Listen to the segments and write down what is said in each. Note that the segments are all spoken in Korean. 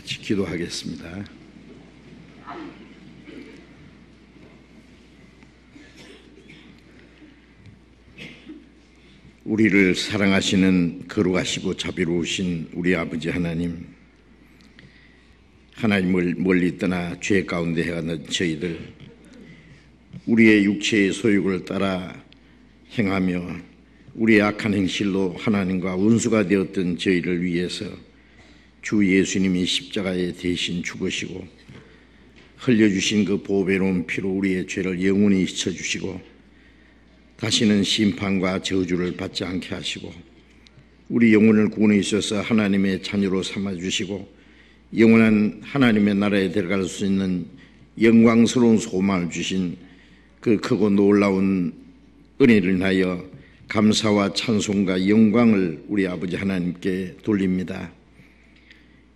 같이 기도하겠습니다. 우리를 사랑하시는 거룩하시고 자비로우신 우리 아버지 하나님, 하나님을 멀리 떠나 죄 가운데 헤어난 저희들, 우리의 육체의 소욕을 따라 행하며 우리의 악한 행실로 하나님과 원수가 되었던 저희를 위해서 주 예수님이 십자가에 대신 죽으시고 흘려주신 그 보배로운 피로 우리의 죄를 영원히 씻어주시고 다시는 심판과 저주를 받지 않게 하시고 우리 영혼을 구원해 주셔서 하나님의 자녀로 삼아주시고 영원한 하나님의 나라에 들어갈 수 있는 영광스러운 소망을 주신 그 크고 놀라운 은혜를 인하여 감사와 찬송과 영광을 우리 아버지 하나님께 돌립니다.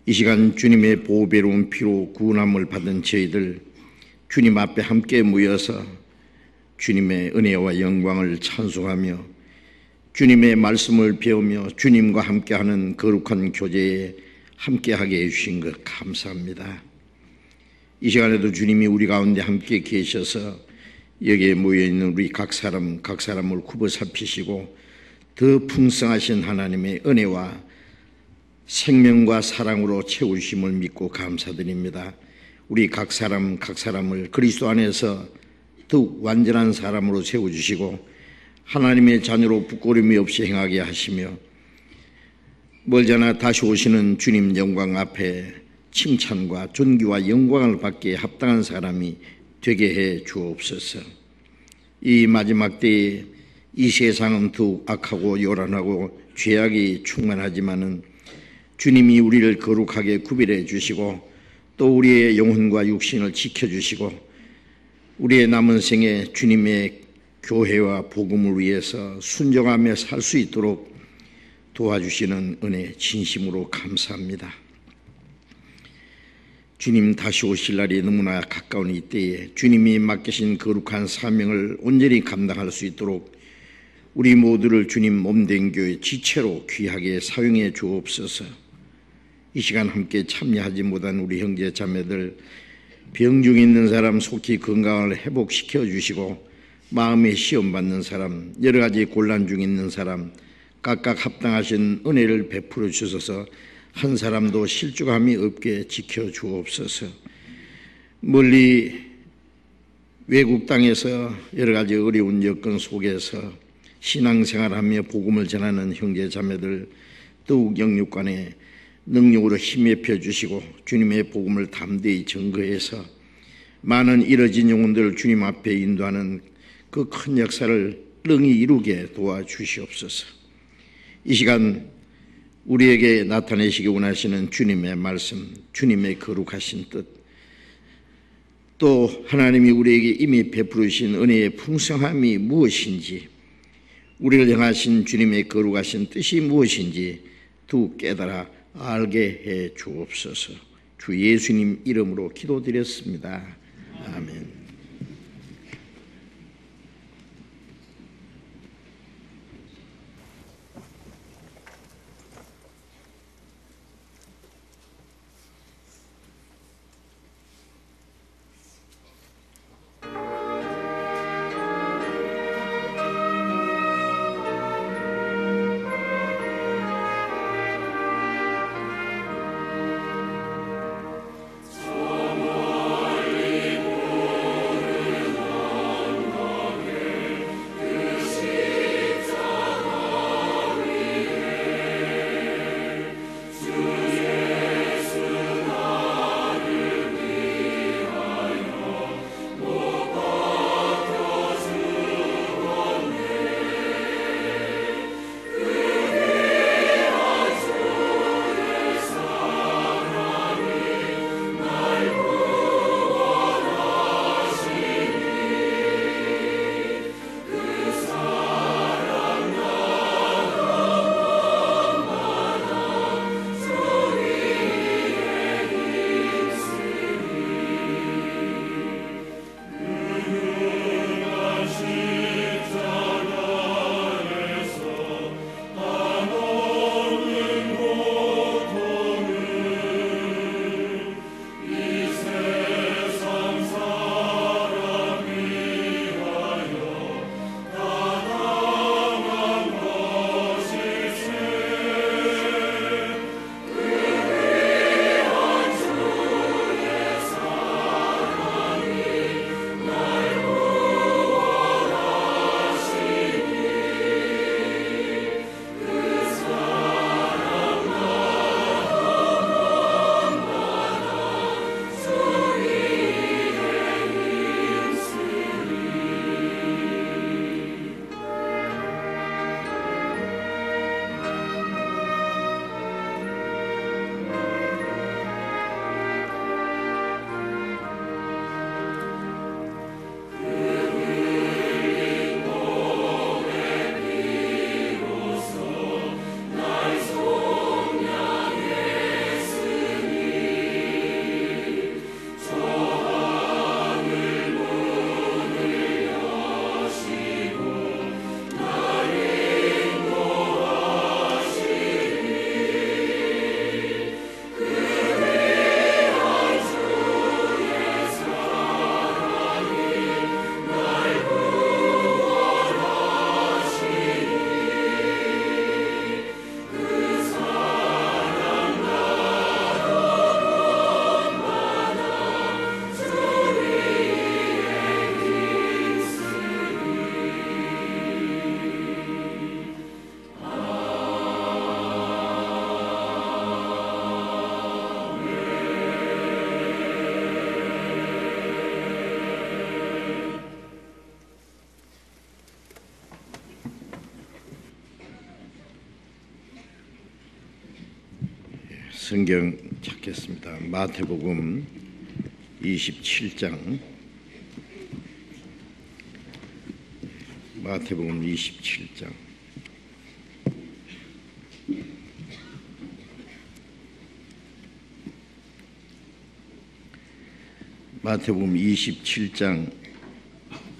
이 시간 주님의 보배로운 피로 구원함을 받은 저희들 주님 앞에 함께 모여서 주님의 은혜와 영광을 찬송하며 주님의 말씀을 배우며 주님과 함께하는 거룩한 교제에 함께하게 해주신 것 감사합니다. 이 시간에도 주님이 우리 가운데 함께 계셔서 여기에 모여있는 우리 각 사람을 굽어 살피시고 더 풍성하신 하나님의 은혜와 생명과 사랑으로 채우심을 믿고 감사드립니다. 우리 각 사람을 그리스도 안에서 더욱 완전한 사람으로 세워주시고 하나님의 자녀로 부끄러움이 없이 행하게 하시며 멀잖아 다시 오시는 주님 영광 앞에 칭찬과 존귀와 영광을 받기에 합당한 사람이 되게 해 주옵소서. 이 마지막 때에 이 세상은 더욱 악하고 요란하고 죄악이 충만하지만은 주님이 우리를 거룩하게 구별해 주시고 또 우리의 영혼과 육신을 지켜주시고 우리의 남은 생에 주님의 교회와 복음을 위해서 순종하며 살 수 있도록 도와주시는 은혜 진심으로 감사합니다. 주님 다시 오실 날이 너무나 가까운 이때에 주님이 맡기신 거룩한 사명을 온전히 감당할 수 있도록 우리 모두를 주님 몸된 교회 지체로 귀하게 사용해 주옵소서. 이 시간 함께 참여하지 못한 우리 형제 자매들 병중 있는 사람 속히 건강을 회복시켜 주시고 마음에 시험받는 사람 여러 가지 곤란 중 있는 사람 각각 합당하신 은혜를 베풀어 주셔서 한 사람도 실족함이 없게 지켜 주옵소서. 멀리 외국 땅에서 여러 가지 어려운 여건 속에서 신앙생활하며 복음을 전하는 형제 자매들 더욱 영육간에 능력으로 힘에 펴주시고 주님의 복음을 담대히 증거해서 많은 잃어진 영혼들을 주님 앞에 인도하는 그 큰 역사를 능히 이루게 도와주시옵소서. 이 시간 우리에게 나타내시기 원하시는 주님의 말씀, 주님의 거룩하신 뜻, 또 하나님이 우리에게 이미 베푸르신 은혜의 풍성함이 무엇인지, 우리를 향하신 주님의 거룩하신 뜻이 무엇인지 더욱 깨달아 알게 해 주옵소서. 주 예수님 이름으로 기도드렸습니다. 아멘. 성경 찾겠습니다. 마태복음 27장. 마태복음 27장. 마태복음 27장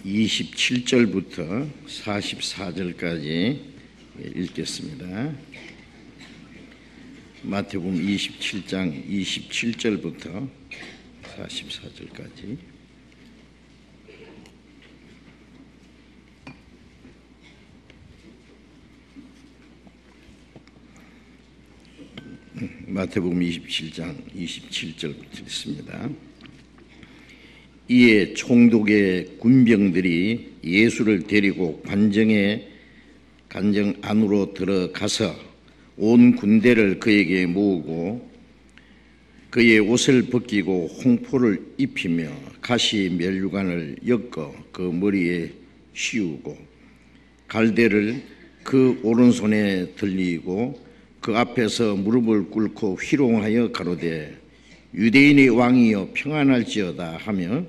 27절부터 44절까지 읽겠습니다. 마태복음 27장 27절부터 44절까지. 마태복음 27장 27절부터 읽습니다. 이에 총독의 군병들이 예수를 데리고 관정 안으로 들어가서 온 군대를 그에게 모으고 그의 옷을 벗기고 홍포를 입히며 가시 면류관을 엮어 그 머리에 씌우고 갈대를 그 오른손에 들리고 그 앞에서 무릎을 꿇고 희롱하여 가로되 유대인의 왕이여 평안할지어다 하며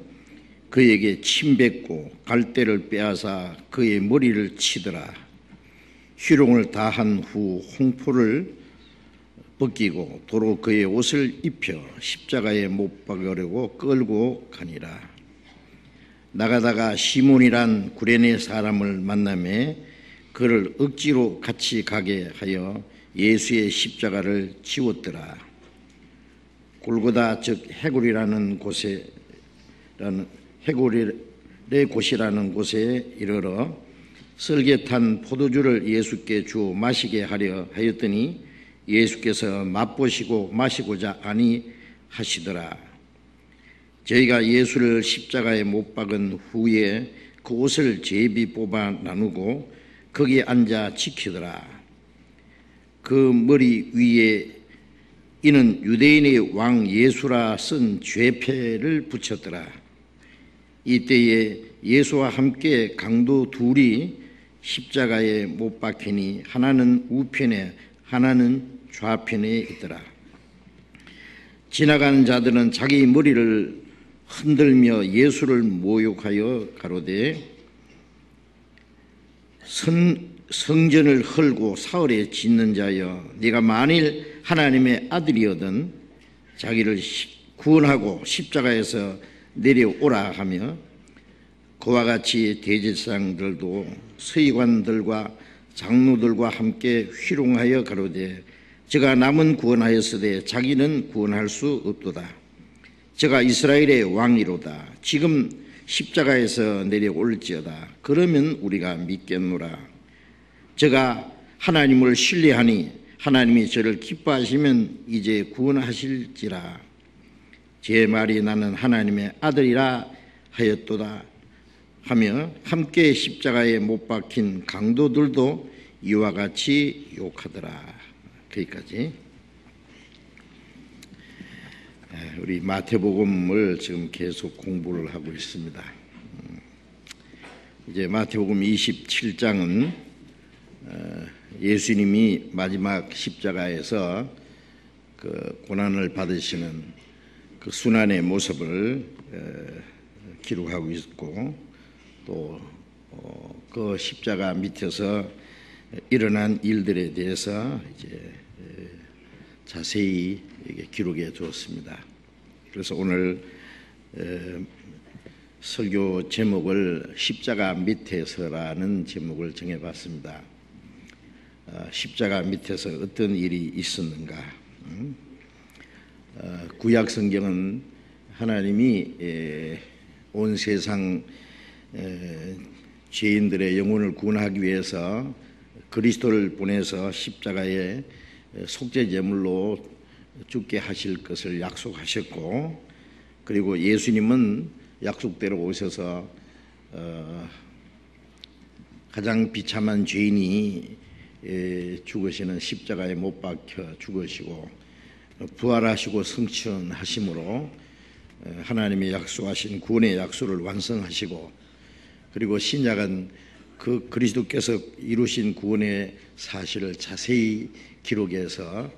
그에게 침 뱉고 갈대를 빼앗아 그의 머리를 치더라. 희롱을 다한 후 홍포를 벗기고 도로 그의 옷을 입혀 십자가에 못 박으려고 끌고 가니라. 나가다가 시몬이란 구레네 사람을 만나매 그를 억지로 같이 가게 하여 예수의 십자가를 지웠더라. 골고다 즉 해골이라는 곳이라는 곳에 이르러 설계탄 포도주를 예수께 주어 마시게 하려 하였더니 예수께서 맛보시고 마시고자 아니하시더라. 저희가 예수를 십자가에 못 박은 후에 그 옷을 제비 뽑아 나누고 거기에 앉아 지키더라. 그 머리 위에 이는 유대인의 왕 예수라 쓴 죄패를 붙였더라. 이때에 예수와 함께 강도 둘이 십자가에 못 박히니 하나는 우편에 하나는 좌편에 있더라. 지나가는 자들은 자기 머리를 흔들며 예수를 모욕하여 가로되 성전을 헐고 사흘에 짓는 자여 네가 만일 하나님의 아들이거든 자기를 구원하고 십자가에서 내려오라 하며 그와 같이 대제사장들도 서기관들과 장로들과 함께 희롱하여 가로되 저가 남은 구원하였으되 자기는 구원할 수 없도다. 저가 이스라엘의 왕이로다. 지금 십자가에서 내려올지어다. 그러면 우리가 믿겠노라. 저가 하나님을 신뢰하니 하나님이 저를 기뻐하시면 이제 구원하실지라. 제 말이 나는 하나님의 아들이라 하였도다 하며 함께 십자가에 못 박힌 강도들도 이와 같이 욕하더라. 거기까지. 우리 마태복음을 지금 계속 공부를 하고 있습니다. 이제 마태복음 27장은 예수님이 마지막 십자가에서 그 고난을 받으시는 그 순환의 모습을 기록하고 있고 또 그 십자가 밑에서 일어난 일들에 대해서 이제 자세히 기록해 두었습니다. 그래서 오늘 설교 제목을 십자가 밑에서라는 제목을 정해봤습니다. 십자가 밑에서 어떤 일이 있었는가? 구약 성경은 하나님이 온 세상 죄인들의 영혼을 구원하기 위해서 그리스도를 보내서 십자가에 속죄 제물로 죽게 하실 것을 약속하셨고, 그리고 예수님은 약속대로 오셔서 가장 비참한 죄인이 죽으시는 십자가에 못 박혀 죽으시고 부활하시고 성천하심으로 하나님이 약속하신 구원의 약속을 완성하시고, 그리고 신약은 그 그리스도께서 이루신 구원의 사실을 자세히 기록해서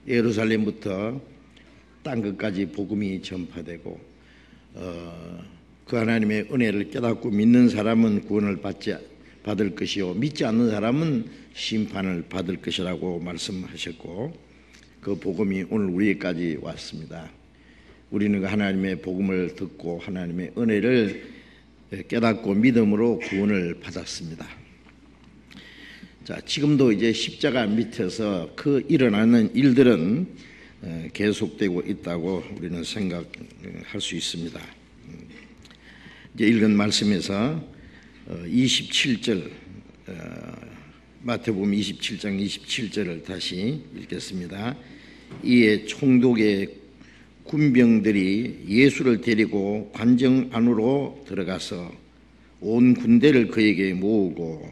예루살렘부터 땅끝까지 복음이 전파되고 그 하나님의 은혜를 깨닫고 믿는 사람은 구원을 받을 것이요 믿지 않는 사람은 심판을 받을 것이라고 말씀하셨고 그 복음이 오늘 우리에게까지 왔습니다. 우리는 하나님의 복음을 듣고 하나님의 은혜를 깨닫고 믿음으로 구원을 받았습니다. 자, 지금도 이제 십자가 밑에서 그 일어나는 일들은 계속되고 있다고 우리는 생각할 수 있습니다. 이제 읽은 말씀에서 27절 마태복음 27장 27절을 다시 읽겠습니다. 이에 총독의 군병들이 예수를 데리고 관정 안으로 들어가서 온 군대를 그에게 모으고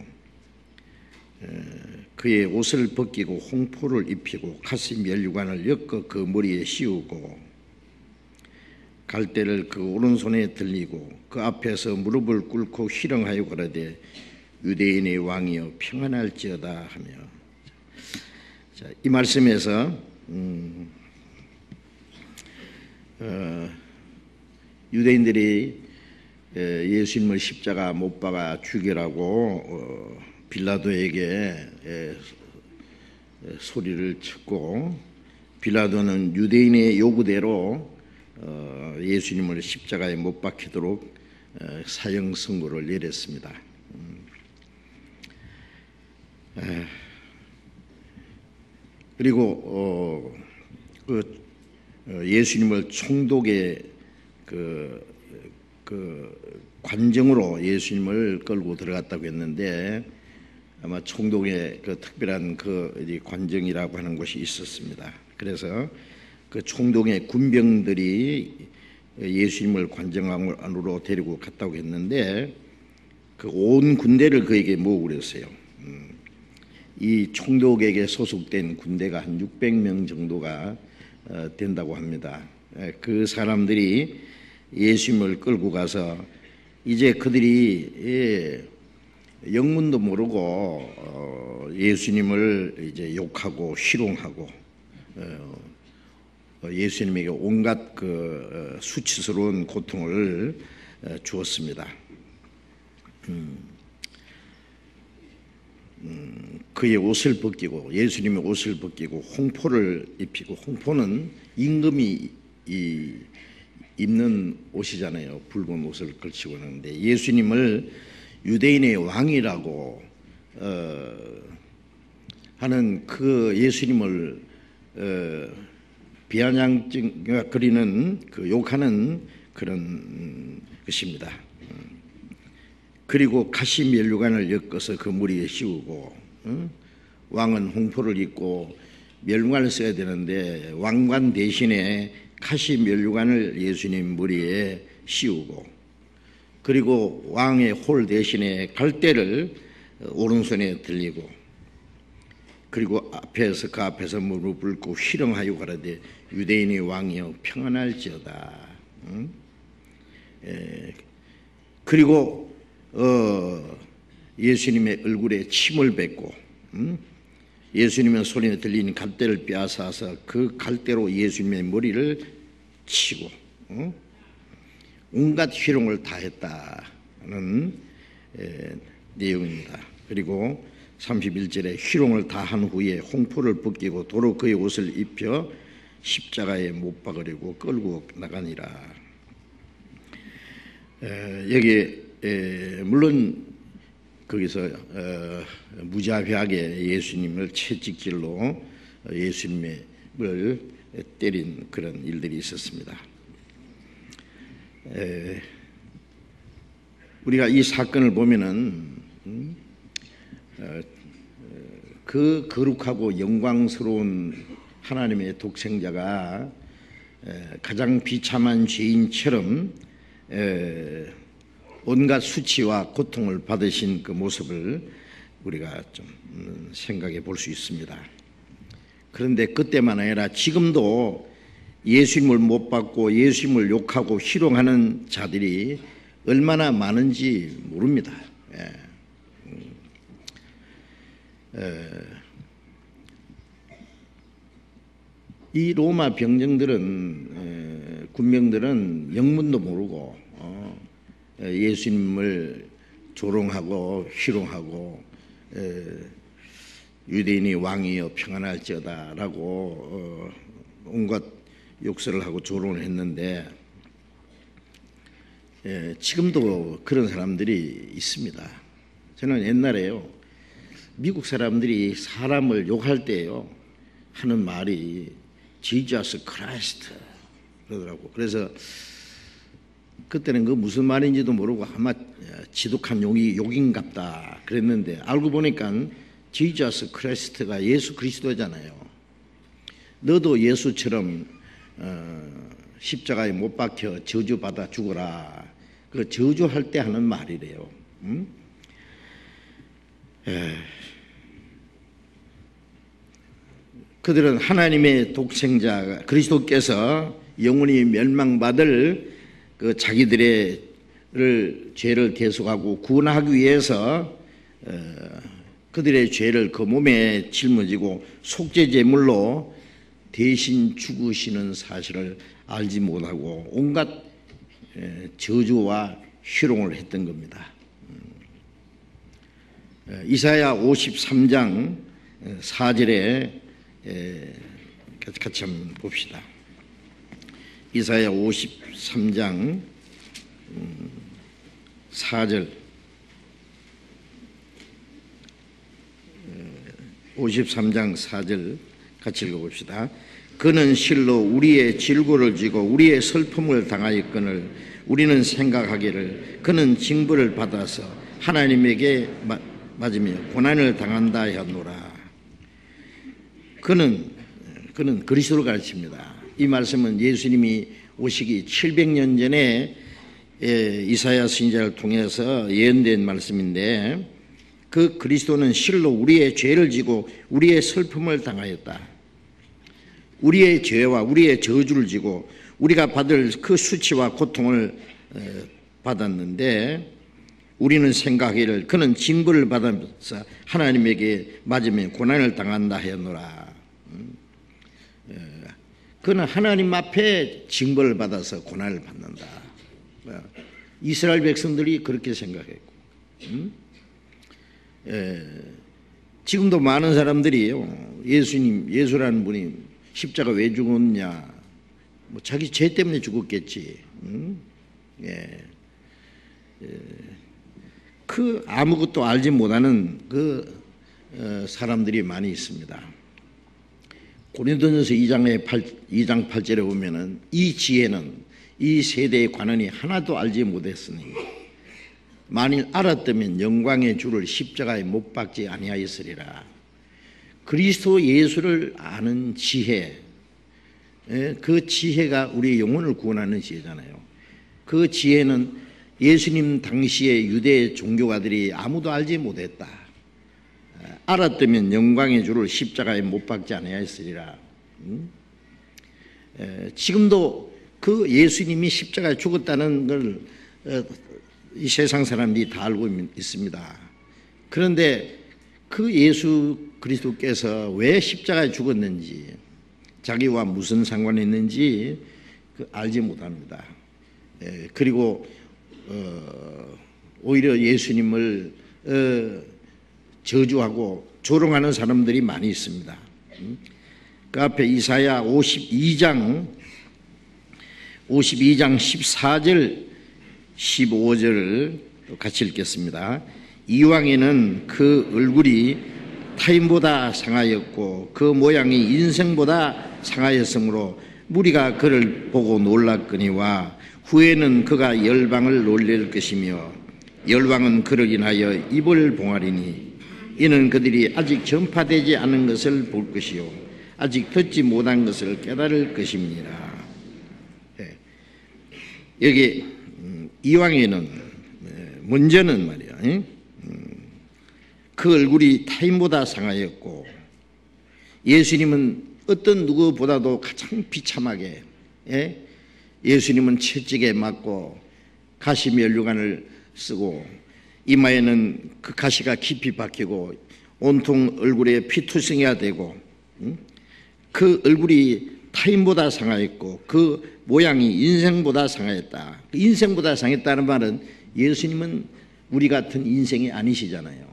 그의 옷을 벗기고 홍포를 입히고 가시 면류관을 엮어 그 머리에 씌우고 갈대를 그 오른손에 들리고 그 앞에서 무릎을 꿇고 희령하여 가라되 유대인의 왕이여 평안할지어다 하며. 자, 이 말씀에서 유대인들이 예수님을 십자가 못 박아 죽이라고 빌라도에게 소리를 쳤고 빌라도는 유대인의 요구대로 예수님을 십자가에 못 박히도록 사형 선고를 내렸습니다. 그리고 예수님을 총독의 그 관정으로 예수님을 끌고 들어갔다고 했는데 아마 총독의 그 특별한 그 관정이라고 하는 곳이 있었습니다. 그래서 그 총독의 군병들이 예수님을 관정 안으로 데리고 갔다고 했는데 그 온 군대를 그에게 모으고 그랬어요. 이 총독에게 소속된 군대가 한 600명 정도가 된다고 합니다. 그 사람들이 예수님을 끌고 가서 이제 그들이 영문도 모르고 예수님을 이제 욕하고 희롱하고 예수님에게 온갖 그 수치스러운 고통을 주었습니다. 그의 옷을 벗기고 예수님의 옷을 벗기고 홍포를 입히고 홍포는 임금이 입는 옷이잖아요. 붉은 옷을 걸치고 하는데 예수님을 유대인의 왕이라고 하는 그 예수님을 비아냥거리는 그 욕하는 그런 것입니다. 그리고 가시 면류관을 엮어서 그 머리에 씌우고 왕은 홍포를 입고 면류관을 써야 되는데 왕관 대신에 가시 면류관을 예수님 머리에 씌우고 그리고 왕의 홀 대신에 갈대를 오른손에 들리고 그리고 그 앞에서 무릎을 꿇고 희령하여 가라되 유대인의 왕이여 평안할지어다. 그리고 예수님의 얼굴에 침을 뱉고 예수님의 손에 들리는 갈대를 빼앗아서 그 갈대로 예수님의 머리를 치고 온갖 희롱을 다 했다는 내용입니다. 그리고 31절에 희롱을 다 한 후에 홍포를 벗기고 도로 그의 옷을 입혀 십자가에 못 박으려고 끌고 나가니라. 여기 물론 거기서 무자비하게 예수님을 채찍질로 예수님을 때린 그런 일들이 있었습니다. 우리가 이 사건을 보면은 그 거룩하고 영광스러운 하나님의 독생자가 가장 비참한 죄인처럼 온갖 수치와 고통을 받으신 그 모습을 우리가 좀 생각해 볼 수 있습니다. 그런데 그때만 아니라 지금도 예수님을 못 받고 예수님을 욕하고 희롱하는 자들이 얼마나 많은지 모릅니다. 이 로마 병정들은 군병들은 영문도 모르고 예수님을 조롱하고 희롱하고 유대인이 왕이여 평안할지어다라고 온갖 욕설을 하고 조롱을 했는데 지금도 그런 사람들이 있습니다. 저는 옛날에요, 미국 사람들이 사람을 욕할 때요 하는 말이 Jesus Christ 그러더라고. 그래서 그때는 그 무슨 말인지도 모르고 아마 지독한 욕인갑다 그랬는데 알고 보니까 Jesus Christ가 예수 그리스도잖아요. 너도 예수처럼 십자가에 못 박혀 저주받아 죽어라. 그 저주할 때 하는 말이래요. 그들은 하나님의 독생자 그리스도께서 영원히 멸망받을 그 자기들의 죄를 대속하고 구원하기 위해서 그들의 죄를 그 몸에 짊어지고 속죄 제물로 대신 죽으시는 사실을 알지 못하고 온갖 저주와 희롱을 했던 겁니다. 이사야 53장 4절에 같이 한번 봅시다. 이사야 53장 4절 53장 4절 같이 읽어봅시다. 그는 실로 우리의 질고를 지고 우리의 슬픔을 당하였거늘 우리는 생각하기를 그는 징벌을 받아서 하나님에게 맞으며 고난을 당한다 하노라. 그는 그리스도를 가르칩니다. 이 말씀은 예수님이 오시기 700년 전에 이사야 선지자를 통해서 예언된 말씀인데 그 그리스도는 실로 우리의 죄를 지고 우리의 슬픔을 당하였다. 우리의 죄와 우리의 저주를 지고 우리가 받을 그 수치와 고통을 받았는데 우리는 생각하기를 그는 징벌을 받아서 하나님에게 맞으면 고난을 당한다 하였노라. 그는 하나님 앞에 징벌을 받아서 고난을 받는다. 이스라엘 백성들이 그렇게 생각했고 지금도 많은 사람들이 예수라는 분이 십자가 왜 죽었냐, 뭐 자기 죄 때문에 죽었겠지. 그 아무것도 알지 못하는 그 사람들이 많이 있습니다. 고린도전서 2장 8절에 보면은 이 지혜는 이 세대의 관원이 하나도 알지 못했으니 만일 알았다면 영광의 주를 십자가에 못 박지 아니하였으리라. 그리스도 예수를 아는 지혜, 그 지혜가 우리의 영혼을 구원하는 지혜잖아요. 그 지혜는 예수님 당시의 유대 종교가들이 아무도 알지 못했다. 알았다면 영광의 주를 십자가에 못 박지 아니하였으리라. 지금도 그 예수님이 십자가에 죽었다는 걸 이 세상 사람들이 다 알고 있습니다. 그런데 그 예수 그리스도께서 왜 십자가에 죽었는지, 자기와 무슨 상관이 있는지 알지 못합니다. 그리고 오히려 예수님을 저주하고 조롱하는 사람들이 많이 있습니다. 그 앞에 이사야 52장 14절 15절을 같이 읽겠습니다. 이왕에는 그 얼굴이 타인보다 상하였고 그 모양이 인생보다 상하였으므로 무리가 그를 보고 놀랐거니와 후에는 그가 열방을 놀릴 것이며 열방은 그를 인하여 입을 봉하리니 이는 그들이 아직 전파되지 않은 것을 볼 것이요 아직 듣지 못한 것을 깨달을 것입니다. 여기 이왕에는 먼저는 말이야 그 얼굴이 타인보다 상하였고 예수님은 어떤 누구보다도 가장 비참하게 예수님은 채찍에 맞고 가시 면류관을 쓰고 이마에는 그 가시가 깊이 박히고 온통 얼굴에 피투성이가 되고 그 얼굴이 타인보다 상하였고 그 모양이 인생보다 상하였다. 인생보다 상했다는 말은 예수님은 우리 같은 인생이 아니시잖아요.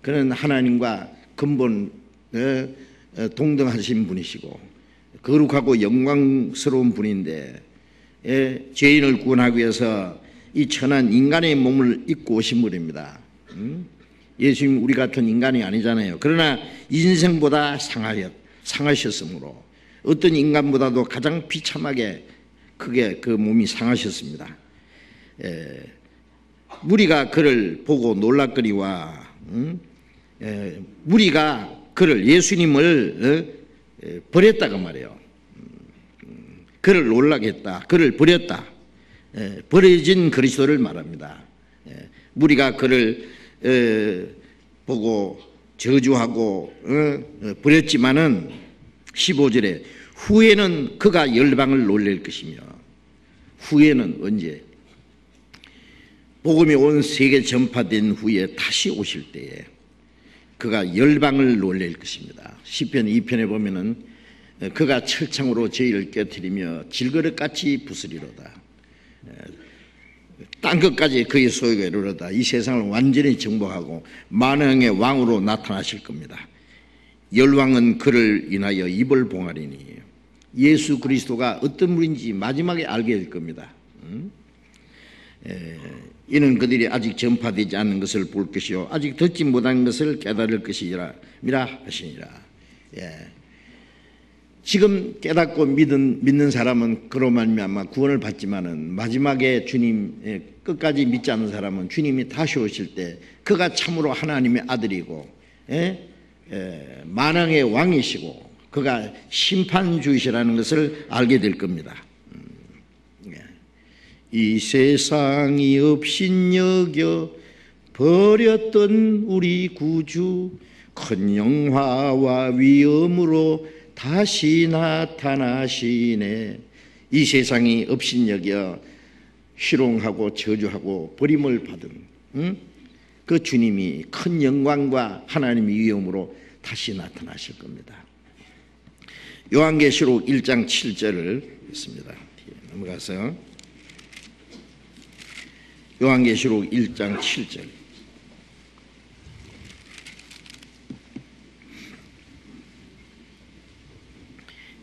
그는 하나님과 근본 동등하신 분이시고 거룩하고 영광스러운 분인데 죄인을 구원하기 위해서 이 천한 인간의 몸을 입고 오신 분입니다. 예수님 우리 같은 인간이 아니잖아요. 그러나 인생보다 상하셨으므로 어떤 인간보다도 가장 비참하게 크게 그 몸이 상하셨습니다. 무리가 그를 보고 놀랄거리와 무리가 그를 예수님을 버렸다고 말해요. 그를 놀라게 했다. 그를 버렸다. 버려진 그리스도를 말합니다. 무리가 그를 보고 저주하고 버렸지만은 15절에 후에는 그가 열방을 놀랄 것이며, 후에는 언제? 복음이 온 세계 전파된 후에 다시 오실 때에 그가 열방을 놀랄 것입니다. 시편 2편에 보면은 그가 철창으로 저희를 깨뜨리며 질그릇같이 부수리로다. 땅끝까지 그의 소유가 이르러다. 이 세상을 완전히 정복하고 만왕의 왕으로 나타나실 겁니다. 열왕은 그를 인하여 입을 봉하리니. 예수 그리스도가 어떤 분인지 마지막에 알게 될 겁니다. 이는 그들이 아직 전파되지 않은 것을 볼 것이요 아직 듣지 못한 것을 깨달을 것이라 하시니라. 지금 깨닫고 믿는 사람은 그로 말미암아 구원을 받지만은 마지막에 주님 끝까지 믿지 않는 사람은 주님이 다시 오실 때 그가 참으로 하나님의 아들이고 만왕의 왕이시고 그가 심판주이시라는 것을 알게 될 겁니다. 이 세상이 업신여겨 버렸던 우리 구주 큰 영화와 위엄으로 다시 나타나시네. 이 세상이 업신여겨 희롱하고 저주하고 버림을 받은 그 주님이 큰 영광과 하나님의 위엄으로 다시 나타나실 겁니다. 요한계시록 1장 7절을 읽습니다. 넘어가서 요한계시록 1장 7절.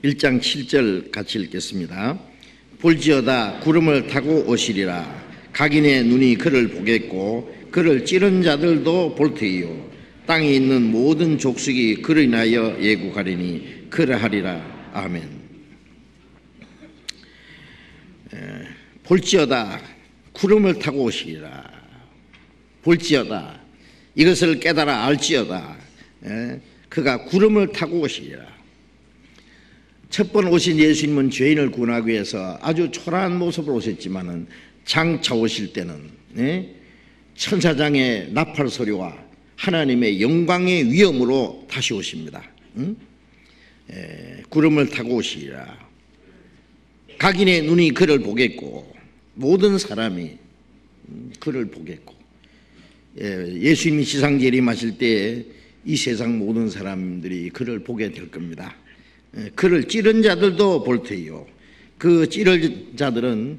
(1장 7절) 같이 읽겠습니다. 볼지어다 구름을 타고 오시리라. 각인의 눈이 그를 보겠고 그를 찌른 자들도 볼 터이요 땅에 있는 모든 족속이 그를 인하여 예국하리니 그러하리라. 아멘. 볼지어다 구름을 타고 오시리라. 볼지어다 이것을 깨달아 알지어다 그가 구름을 타고 오시리라. 첫 번 오신 예수님은 죄인을 구원하기 위해서 아주 초라한 모습으로 오셨지만은 장차 오실 때는 천사장의 나팔 소리와 하나님의 영광의 위엄으로 다시 오십니다. 구름을 타고 오시리라. 각인의 눈이 그를 보겠고 모든 사람이 그를 보겠고 예수님이 지상에 임하실 때 이 세상 모든 사람들이 그를 보게 될 겁니다. 그를 찌른 자들도 볼 터이요 그 찌른 자들은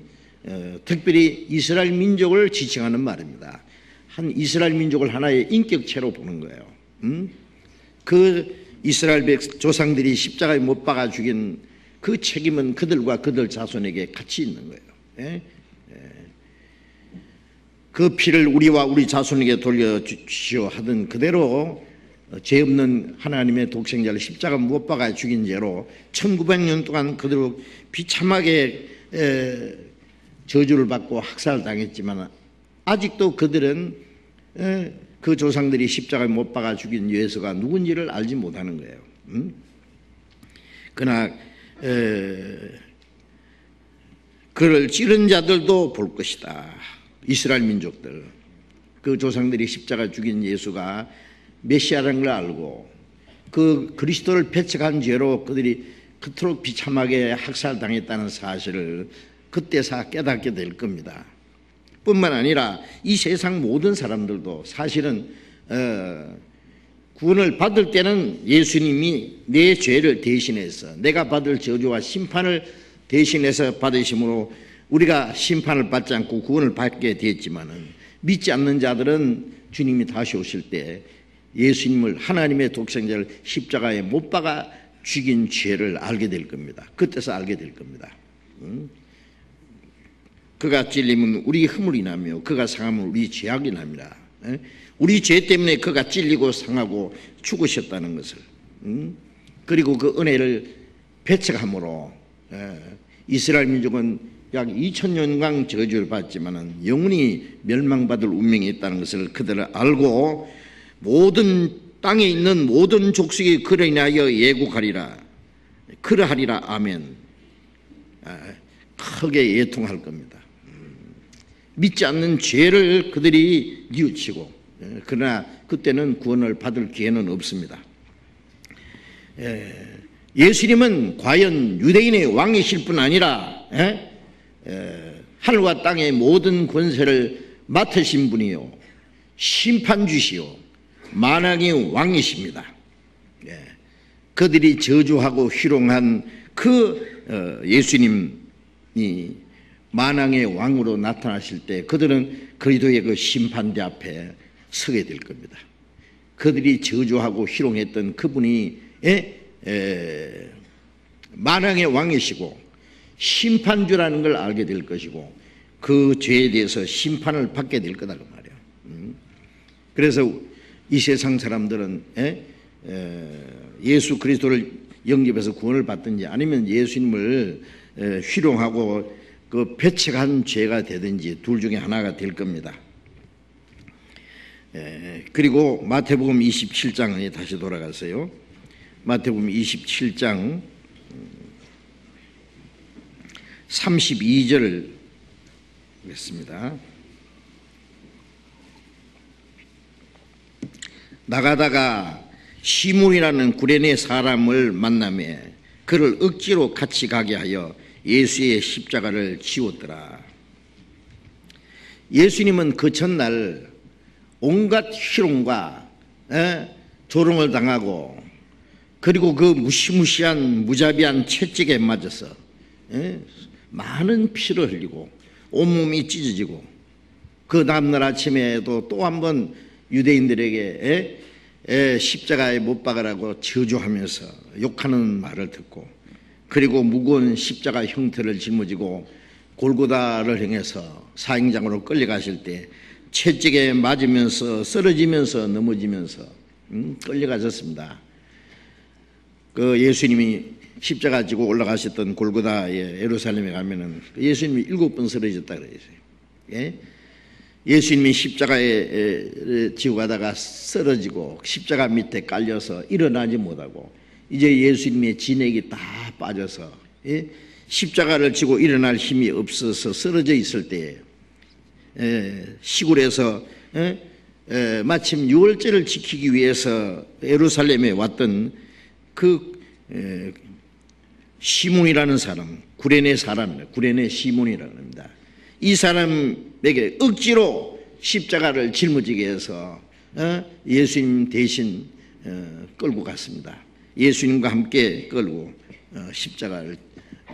특별히 이스라엘 민족을 지칭하는 말입니다. 한 이스라엘 민족을 하나의 인격체로 보는 거예요. 그 이스라엘 조상들이 십자가에 못 박아 죽인 그 책임은 그들과 그들 자손에게 같이 있는 거예요. 그 피를 우리와 우리 자손에게 돌려주시오 하던 그대로 죄 없는 하나님의 독생자를 십자가 못 박아 죽인 죄로 1900년 동안 그대로 비참하게 저주를 받고 학살당했지만 아직도 그들은 그 조상들이 십자가에 못 박아 죽인 예수가 누군지를 알지 못하는 거예요. 그러나 그를 찌른 자들도 볼 것이다. 이스라엘 민족들 그 조상들이 십자가 죽인 예수가 메시아라는 걸 알고 그 그리스도를 배척한 죄로 그들이 그토록 비참하게 학살당했다는 사실을 그때서 깨닫게 될 겁니다. 뿐만 아니라 이 세상 모든 사람들도 사실은 구원을 받을 때는 예수님이 내 죄를 대신해서 내가 받을 저주와 심판을 대신해서 받으심으로 우리가 심판을 받지 않고 구원을 받게 됐지만은 믿지 않는 자들은 주님이 다시 오실 때 예수님을 하나님의 독생자를 십자가에 못 박아 죽인 죄를 알게 될 겁니다. 그때서 알게 될 겁니다. 그가 찔림은 우리 허물이 나며 그가 상함은 우리 죄악이 납니다. 우리 죄 때문에 그가 찔리고 상하고 죽으셨다는 것을, 그리고 그 은혜를 배척함으로 이스라엘 민족은 약 2000년간 저주를 받지만은 영원히 멸망받을 운명이 있다는 것을 그들은 알고 모든 땅에 있는 모든 족속이 그로 인하여 예국하리라, 그러하리라. 아멘. 크게 예통할 겁니다. 믿지 않는 죄를 그들이 뉘우치고, 그러나 그때는 구원을 받을 기회는 없습니다. 예수님은 과연 유대인의 왕이실 뿐 아니라 하늘과 땅의 모든 권세를 맡으신 분이요 심판주시요 만왕의 왕이십니다. 그들이 저주하고 희롱한 그 예수님이 만왕의 왕으로 나타나실 때 그들은 그리스도의 그 심판대 앞에 서게 될 겁니다. 그들이 저주하고 희롱했던 그분이 만왕의 왕이시고 심판주라는 걸 알게 될 것이고 그 죄에 대해서 심판을 받게 될 거다 그 말이에요. 그래서 이 세상 사람들은 예수 그리스도를 영접해서 구원을 받든지 아니면 예수님을 희롱하고 그 배척한 죄가 되든지 둘 중에 하나가 될 겁니다. 그리고 마태복음 27장에 다시 돌아가세요. 마태복음 27장 32절 보겠습니다. 나가다가 시몬이라는 구레네 사람을 만나매 그를 억지로 같이 가게 하여 예수의 십자가를 지웠더라. 예수님은 그 전날 온갖 희롱과 조롱을 당하고 그리고 그 무시무시한 무자비한 채찍에 맞아서 많은 피를 흘리고 온몸이 찢어지고 그 다음날 아침에도 또 한 번 유대인들에게 십자가에 못 박으라고 저주하면서 욕하는 말을 듣고 그리고 무거운 십자가 형태를 짊어지고 골고다를 향해서 사형장으로 끌려가실 때 채찍에 맞으면서 쓰러지면서 넘어지면서 끌려가셨습니다. 그 예수님이 십자가 지고 올라가셨던 골고다에 예루살렘에 가면은 예수님이 7번 쓰러졌다 그랬어요. 예수님이 십자가에 지고 가다가 쓰러지고 십자가 밑에 깔려서 일어나지 못하고 이제 예수님의 진액이 다 빠져서 십자가를 지고 일어날 힘이 없어서 쓰러져 있을 때 시골에서 마침 유월절을 지키기 위해서 예루살렘에 왔던 그 시몬이라는 사람, 구레네 사람입니다. 구레네 시몬이라고 합니다. 이 사람에게 억지로 십자가를 짊어지게 해서 예수님 대신 끌고 갔습니다. 예수님과 함께 끌고 십자가를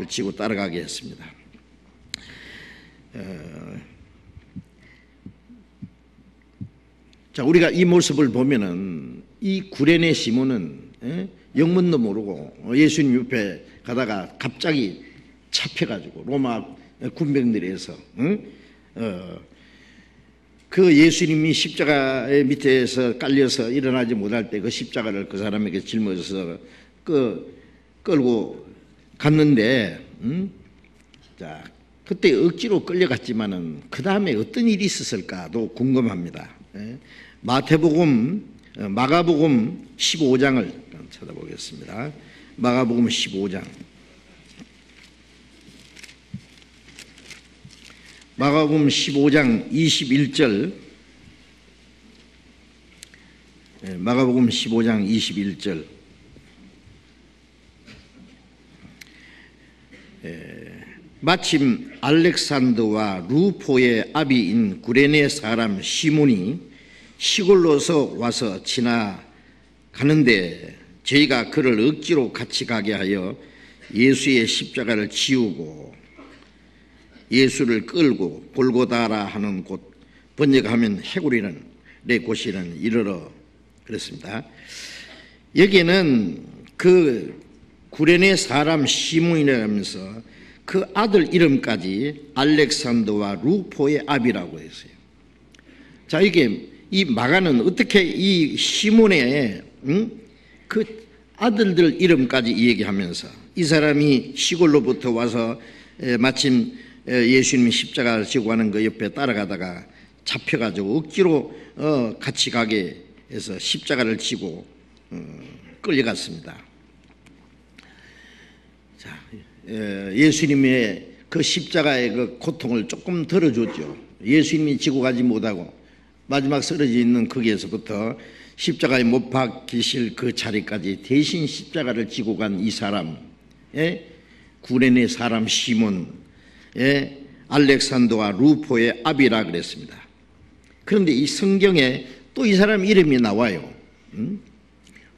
지고 따라가게 했습니다. 자, 우리가 이 모습을 보면은 이 구레네 시몬은 영문도 모르고 예수님 옆에 가다가 갑자기 잡혀가지고 로마 군병들에서 그 예수님이 십자가의 밑에서 깔려서 일어나지 못할 때 그 십자가를 그 사람에게 짊어져서 끌고 갔는데 자, 그때 억지로 끌려갔지만은 그 다음에 어떤 일이 있었을까도 궁금합니다. 마가복음 15장을 찾아보겠습니다. 마가복음 15장. 마가복음 15장 21절. 마가복음 15장 21절. 마침 알렉산더와 루포의 아비인 구레네 사람 시몬이 시골로서 와서 지나 가는데 저희가 그를 억지로 같이 가게 하여 예수의 십자가를 지우고 예수를 끌고 골고다라 하는 곳, 번역하면 해골이라는 내 곳이라는 이르러 그랬습니다. 여기에는 그 구레네 사람 시몬이라면서 그 아들 이름까지 알렉산더와 루포의 아비라고 했어요. 자, 이게 이 마가는 어떻게 이 시몬의 그 아들들 이름까지 얘기하면서 이 사람이 시골로부터 와서 마침 예수님이 십자가를 지고 가는 그 옆에 따라가다가 잡혀가지고 억지로 같이 가게 해서 십자가를 지고 끌려갔습니다. 자, 예수님의 그 십자가의 그 고통을 조금 덜어줬죠. 예수님이 지고 가지 못하고 마지막 쓰러져 있는 거기에서부터 십자가에 못 박히실 그 자리까지 대신 십자가를 지고 간 이 사람, 구레네 사람 시몬, 알렉산더와 루포의 아비라 그랬습니다. 그런데 이 성경에 또 이 사람 이름이 나와요.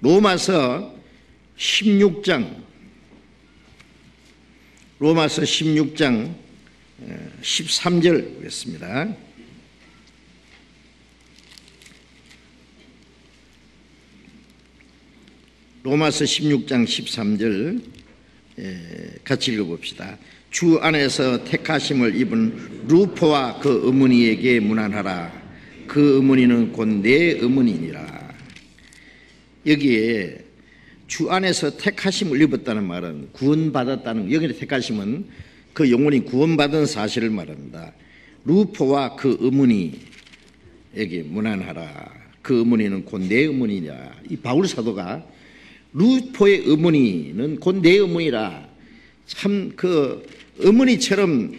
로마서 16장 13절 보겠습니다. 로마서 16장 13절 같이 읽어봅시다. 주 안에서 택하심을 입은 루포와 그 어머니에게 문안하라. 그 어머니는 곧 내 어머니니라. 여기에 주 안에서 택하심을 입었다는 말은 구원받았다는, 여기에 택하심은 그 영혼이 구원받은 사실을 말합니다. 루포와 그 어머니에게 문안하라. 그 어머니는 곧 내 어머니니라. 이 바울 사도가 루포의 어머니는 곧 내 어머니라. 참 그 어머니처럼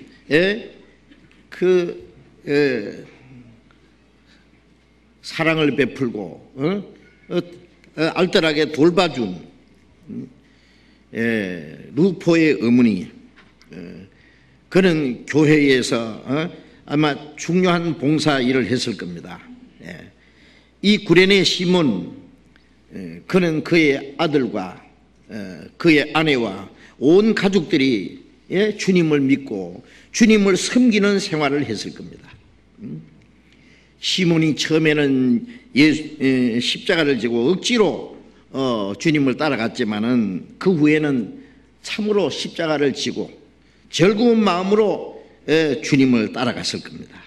사랑을 베풀고 알뜰하게 돌봐준 루포의 어머니. 그는 교회에서 아마 중요한 봉사 일을 했을 겁니다. 이 구레네 시몬, 그는 그의 아들과 그의 아내와 온 가족들이 주님을 믿고 주님을 섬기는 생활을 했을 겁니다. 시몬이 처음에는 십자가를 지고 억지로 주님을 따라갔지만은 그 후에는 참으로 십자가를 지고 즐거운 마음으로 주님을 따라갔을 겁니다.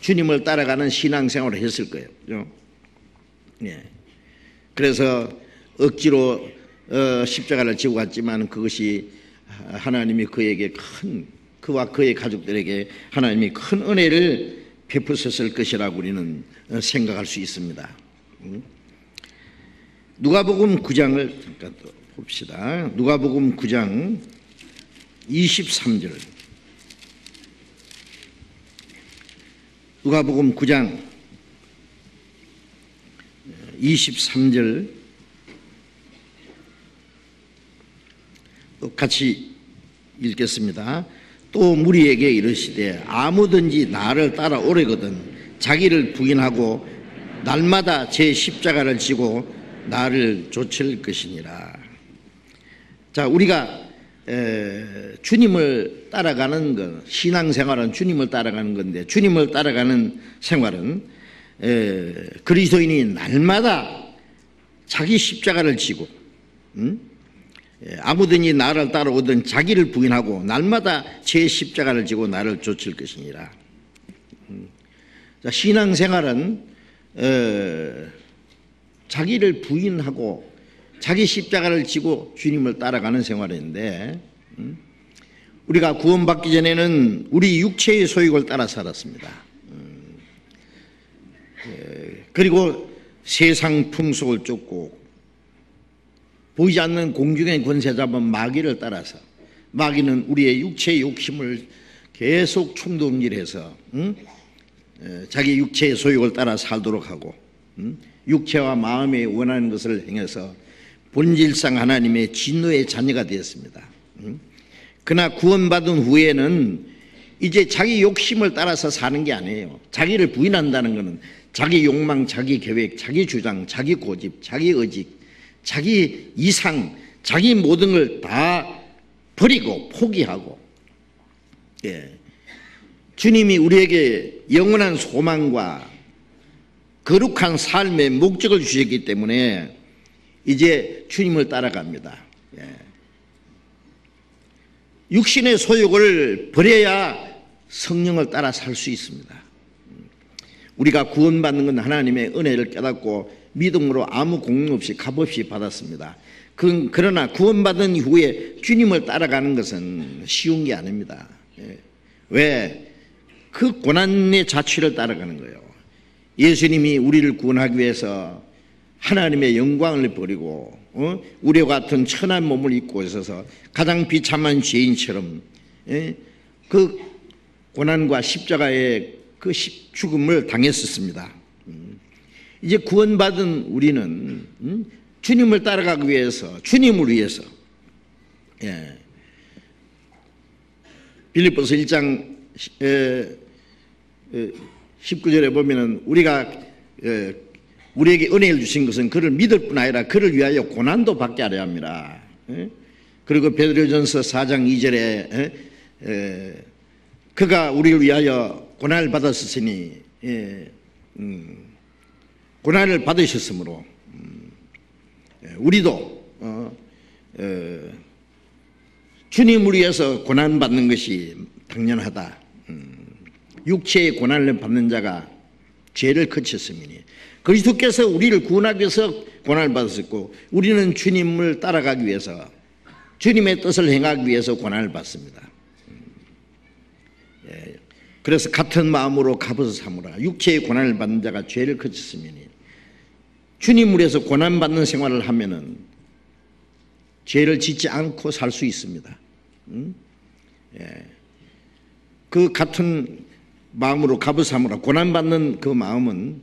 주님을 따라가는 신앙생활을 했을 거예요. 그래서 억지로 십자가를 지고 갔지만 그것이 하나님이 그에게 그와 그의 가족들에게 하나님이 큰 은혜를 베푸셨을 것이라고 우리는 생각할 수 있습니다. 누가복음 9장을 잠깐 또 봅시다. 누가복음 9장 23절. 누가복음 9장 23절 또 같이 읽겠습니다. 또 무리에게 이르시되 아무든지 나를 따라오려거든 자기를 부인하고 날마다 제 십자가를 지고 나를 좇을 것이니라. 자, 우리가 주님을 따라가는 것, 신앙생활은 주님을 따라가는 건데, 주님을 따라가는 생활은 그리스도인이 날마다 자기 십자가를 지고 아무든지 나를 따라오든 자기를 부인하고 날마다 제 십자가를 지고 나를 좇을 것이니라. 자, 신앙생활은 자기를 부인하고 자기 십자가를 지고 주님을 따라가는 생활인데, 우리가 구원받기 전에는 우리 육체의 소욕을 따라 살았습니다. 그리고 세상 풍속을 쫓고 보이지 않는 공중의 권세 잡은 마귀를 따라서, 마귀는 우리의 육체의 욕심을 계속 충동질해서 자기 육체의 소욕을 따라 살도록 하고 육체와 마음에 원하는 것을 행해서 본질상 하나님의 진노의 자녀가 되었습니다. 그러나 구원받은 후에는 이제 자기 욕심을 따라서 사는 게 아니에요. 자기를 부인한다는 것은 자기 욕망, 자기 계획, 자기 주장, 자기 고집, 자기 의직, 자기 이상, 자기 모든 걸 다 버리고 포기하고, 주님이 우리에게 영원한 소망과 거룩한 삶의 목적을 주셨기 때문에 이제 주님을 따라갑니다. 육신의 소욕을 버려야 성령을 따라 살 수 있습니다. 우리가 구원받는 건 하나님의 은혜를 깨닫고 믿음으로 아무 공로 없이 값없이 받았습니다. 그러나 구원받은 이후에 주님을 따라가는 것은 쉬운 게 아닙니다. 왜? 그 고난의 자취를 따라가는 거예요. 예수님이 우리를 구원하기 위해서 하나님의 영광을 버리고 우리와 같은 천한 몸을 입고 있어서 가장 비참한 죄인처럼 그 고난과 십자가의 그 죽음을 당했었습니다. 이제 구원받은 우리는 주님을 따라가기 위해서, 주님을 위해서, 빌립보서 1장 19절에 보면은 우리에게 은혜를 주신 것은 그를 믿을 뿐 아니라 그를 위하여 고난도 받게 하려 합니다. 그리고 베드로전서 4장 2절에 그가 우리를 위하여 고난을 받았으니 고난을 받으셨으므로 우리도 주님을 위해서 고난받는 것이 당연하다. 육체의 고난을 받는 자가 죄를 그쳤으니 그리스도께서 우리를 구원하기 위해서 고난을 받으셨고 우리는 주님을 따라가기 위해서 주님의 뜻을 행하기 위해서 고난을 받습니다. 그래서 같은 마음으로 값을 삼으라. 육체의 고난을 받는 자가 죄를 그쳤으니 주님을 위해서 고난받는 생활을 하면은 죄를 짓지 않고 살 수 있습니다. 그 같은 마음으로 값을 삼으라. 고난받는 그 마음은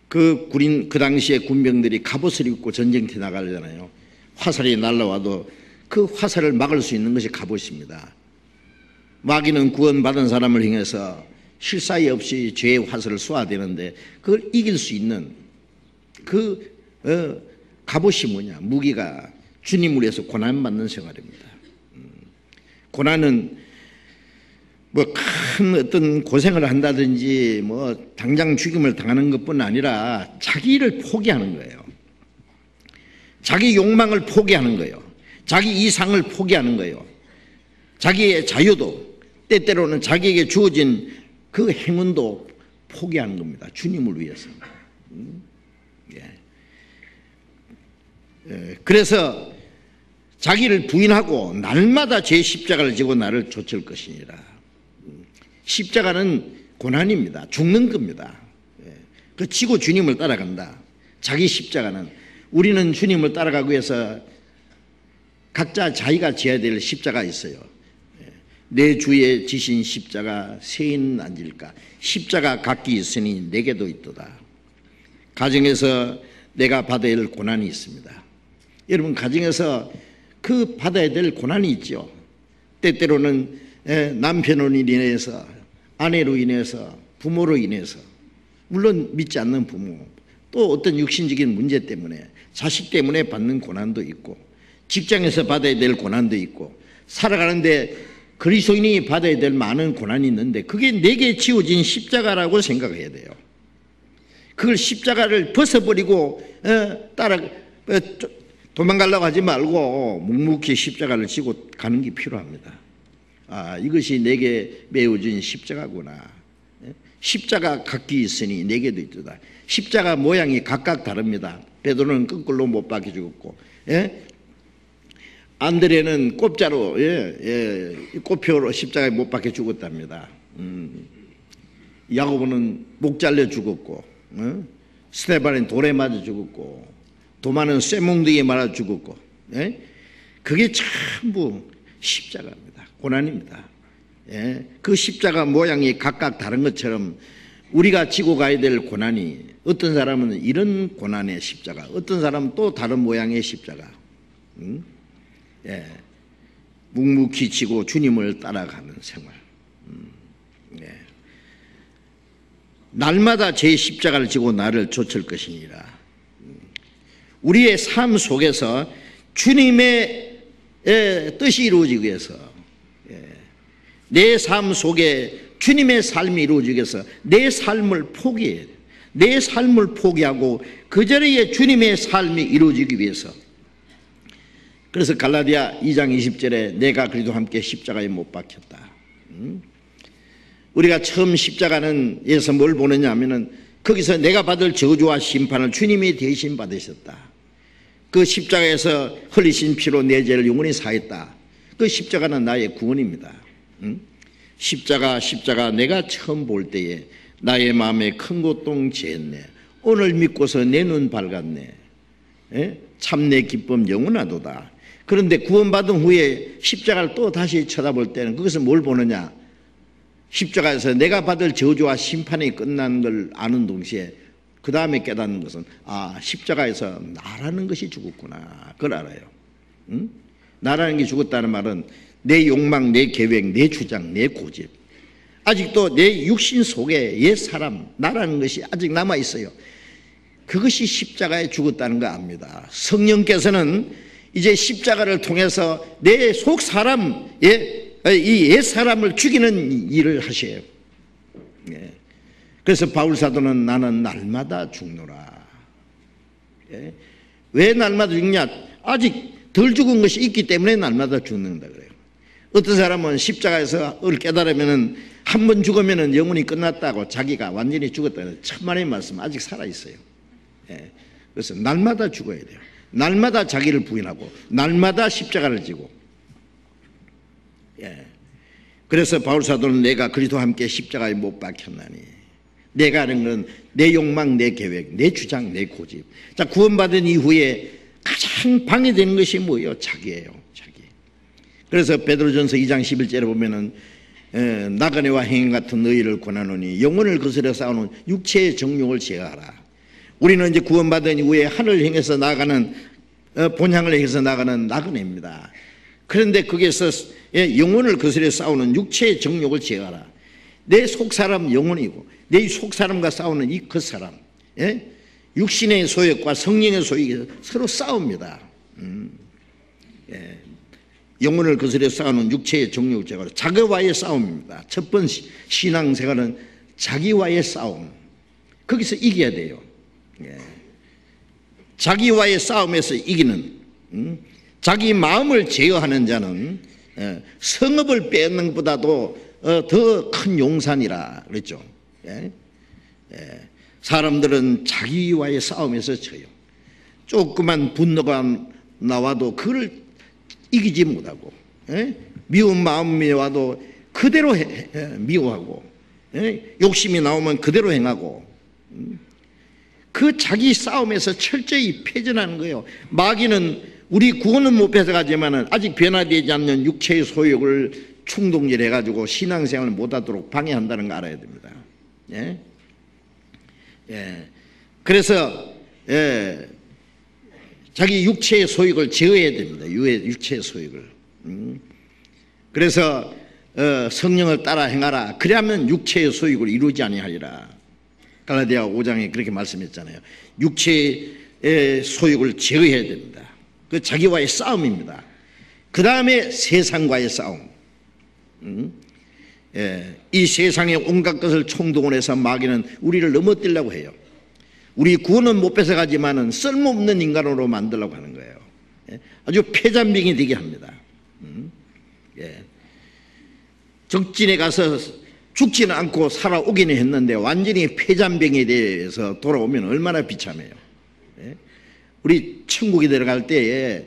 그 당시에 군병들이 갑옷을 입고 전쟁터에 나가잖아요. 화살이 날라와도 그 화살을 막을 수 있는 것이 갑옷입니다. 마귀는 구원받은 사람을 향해서 실사이 없이 죄의 화살을 쏘아대는데 그걸 이길 수 있는 그 갑옷이 뭐냐? 무기가 주님을 위해서 고난받는 생활입니다. 고난은 뭐 큰 어떤 고생을 한다든지 뭐 당장 죽임을 당하는 것뿐 아니라 자기를 포기하는 거예요. 자기 욕망을 포기하는 거예요. 자기 이상을 포기하는 거예요. 자기의 자유도 때때로는 자기에게 주어진 그 행운도 포기하는 겁니다. 주님을 위해서. 그래서 자기를 부인하고 날마다 제 십자가를 지고 나를 좇을 것이니라. 십자가는 고난입니다. 죽는 겁니다. 그 지고 주님을 따라간다. 자기 십자가는 우리는 주님을 따라가기 위해서 각자 자기가 지어야 될 십자가 있어요. 내 주에 지신 십자가 세인 안질까. 십자가 각기 있으니 내게도 있도다. 가정에서 내가 받아야 할 고난이 있습니다. 여러분 가정에서 그 받아야 될 고난이 있죠. 때때로는 남편으로 인해서 아내로 인해서 부모로 인해서 물론 믿지 않는 부모 또 어떤 육신적인 문제 때문에 자식 때문에 받는 고난도 있고 직장에서 받아야 될 고난도 있고 살아가는데 그리스도인이 받아야 될 많은 고난이 있는데 그게 내게 지어진 십자가라고 생각해야 돼요. 그걸 십자가를 벗어버리고 도망가려고 하지 말고 묵묵히 십자가를 지고 가는 게 필요합니다. 아, 이것이 내게 메어진 십자가구나. 십자가 각기 있으니 내게도 있도다. 십자가 모양이 각각 다릅니다. 베드로는 거꾸로 못 박혀 죽었고, 안드레는 꼽자로, 꼽표로 십자가에 못 박혀 죽었답니다. 야고보는 목 잘려 죽었고, 스테반은 돌에 맞아 죽었고, 도마는 쇠몽둥이에 맞아 죽었고, 그게 전부 십자가입니다. 고난입니다. 그 십자가 모양이 각각 다른 것처럼 우리가 지고 가야 될 고난이 어떤 사람은 이런 고난의 십자가, 어떤 사람은 또 다른 모양의 십자가. 묵묵히 지고 주님을 따라가는 생활. 네. 날마다 제 십자가를 지고 나를 좇을 것이니라. 우리의 삶 속에서 주님의 뜻이 이루어지기 위해서, 내 삶 속에 주님의 삶이 이루어지기 위해서 내 삶을 포기해야 돼. 내 삶을 포기하고 그 자리에 주님의 삶이 이루어지기 위해서. 그래서 갈라디아 2장 20절에 내가 그리도 함께 십자가에 못 박혔다. 우리가 처음 십자가는에서 뭘 보느냐 하면은 거기서 내가 받을 저주와 심판을 주님이 대신 받으셨다. 그 십자가에서 흘리신 피로 내 죄를 영원히 사했다. 그 십자가는 나의 구원입니다. 십자가 내가 처음 볼 때에 나의 마음에 큰 고통 제했네. 오늘 믿고서 내 눈 밝았네. 참 내 기쁨 영원하도다. 그런데 구원받은 후에 십자가를 또 다시 쳐다볼 때는 그것은 뭘 보느냐? 십자가에서 내가 받을 저주와 심판이 끝난 걸 아는 동시에 그 다음에 깨닫는 것은 십자가에서 나라는 것이 죽었구나. 그걸 알아요. 나라는 게 죽었다는 말은 내 욕망, 내 계획, 내 주장, 내 고집, 아직도 내 육신 속에 옛 사람, 나라는 것이 아직 남아있어요. 그것이 십자가에 죽었다는 거 압니다. 성령께서는 이제 십자가를 통해서 내 속 사람, 이 옛 사람을 죽이는 일을 하셔요. 그래서 바울 사도는 나는 날마다 죽노라. 왜 날마다 죽냐? 아직 덜 죽은 것이 있기 때문에 날마다 죽는다 그래요. 어떤 사람은 십자가에서 깨달으면은 한 번 죽으면은 영혼이 끝났다고 자기가 완전히 죽었다는 천만의 말씀 아직 살아있어요. 그래서 날마다 죽어야 돼요. 날마다 자기를 부인하고 날마다 십자가를 지고. 그래서 바울 사도는 내가 그리스도와 함께 십자가에 못 박혔나니. 내가 하는 건 내 욕망, 내 계획, 내 주장, 내 고집. 자, 구원받은 이후에 가장 방해되는 것이 뭐예요? 자기예요. 자기. 그래서 베드로전서 2장 11절에 보면은 나그네와 행인 같은 너희를 권하노니 영혼을 거스려 싸우는 육체의 정욕을 제어하라. 우리는 이제 구원받은 이후에 하늘을 향해서 나가는 본향을 향해서 나가는 나그네입니다. 그런데 거기에서 영혼을 거스려 싸우는 육체의 정욕을 제어하라. 내 속사람 영혼이고 내 속사람과 싸우는 이 겉사람, 육신의 소욕과 성령의 소욕이 서로 싸웁니다. 영혼을 거스려 싸우는 육체의 정욕을 제어하라. 자기와의 싸움입니다. 첫 번째 신앙생활은 자기와의 싸움. 거기서 이겨야 돼요. 자기와의 싸움에서 이기는, 자기 마음을 제어하는 자는 성읍을 뺏는 것보다도 더 큰 용산이라 그랬죠. 사람들은 자기와의 싸움에서 져요. 조그만 분노가 나와도 그걸 이기지 못하고, 미운 마음이 와도 그대로 미워하고, 욕심이 나오면 그대로 행하고, 그 자기 싸움에서 철저히 패전하는 거예요. 마귀는 우리 구원은 못 뺏어가지만 아직 변화되지 않는 육체의 소욕을 충동질해가지고 신앙생활을 못하도록 방해한다는 거 알아야 됩니다. 그래서 자기 육체의 소욕을 제어해야 됩니다. 육체의 소욕을. 그래서 성령을 따라 행하라. 그래야만 육체의 소욕을 이루지 아니하리라. 갈라디아 5장에 그렇게 말씀했잖아요. 육체의 소욕을 제어해야 됩니다. 그 자기와의 싸움입니다. 그 다음에 세상과의 싸움. 이 세상의 온갖 것을 총동원해서 마귀는 우리를 넘어뜨리려고 해요. 우리 구원은 못 뺏어가지만은 쓸모없는 인간으로 만들려고 하는 거예요. 아주 폐잔병이 되게 합니다. 적진에 가서 죽지는 않고 살아오기는 했는데 완전히 폐잔병에 대해서 돌아오면 얼마나 비참해요. 우리 천국에 들어갈 때에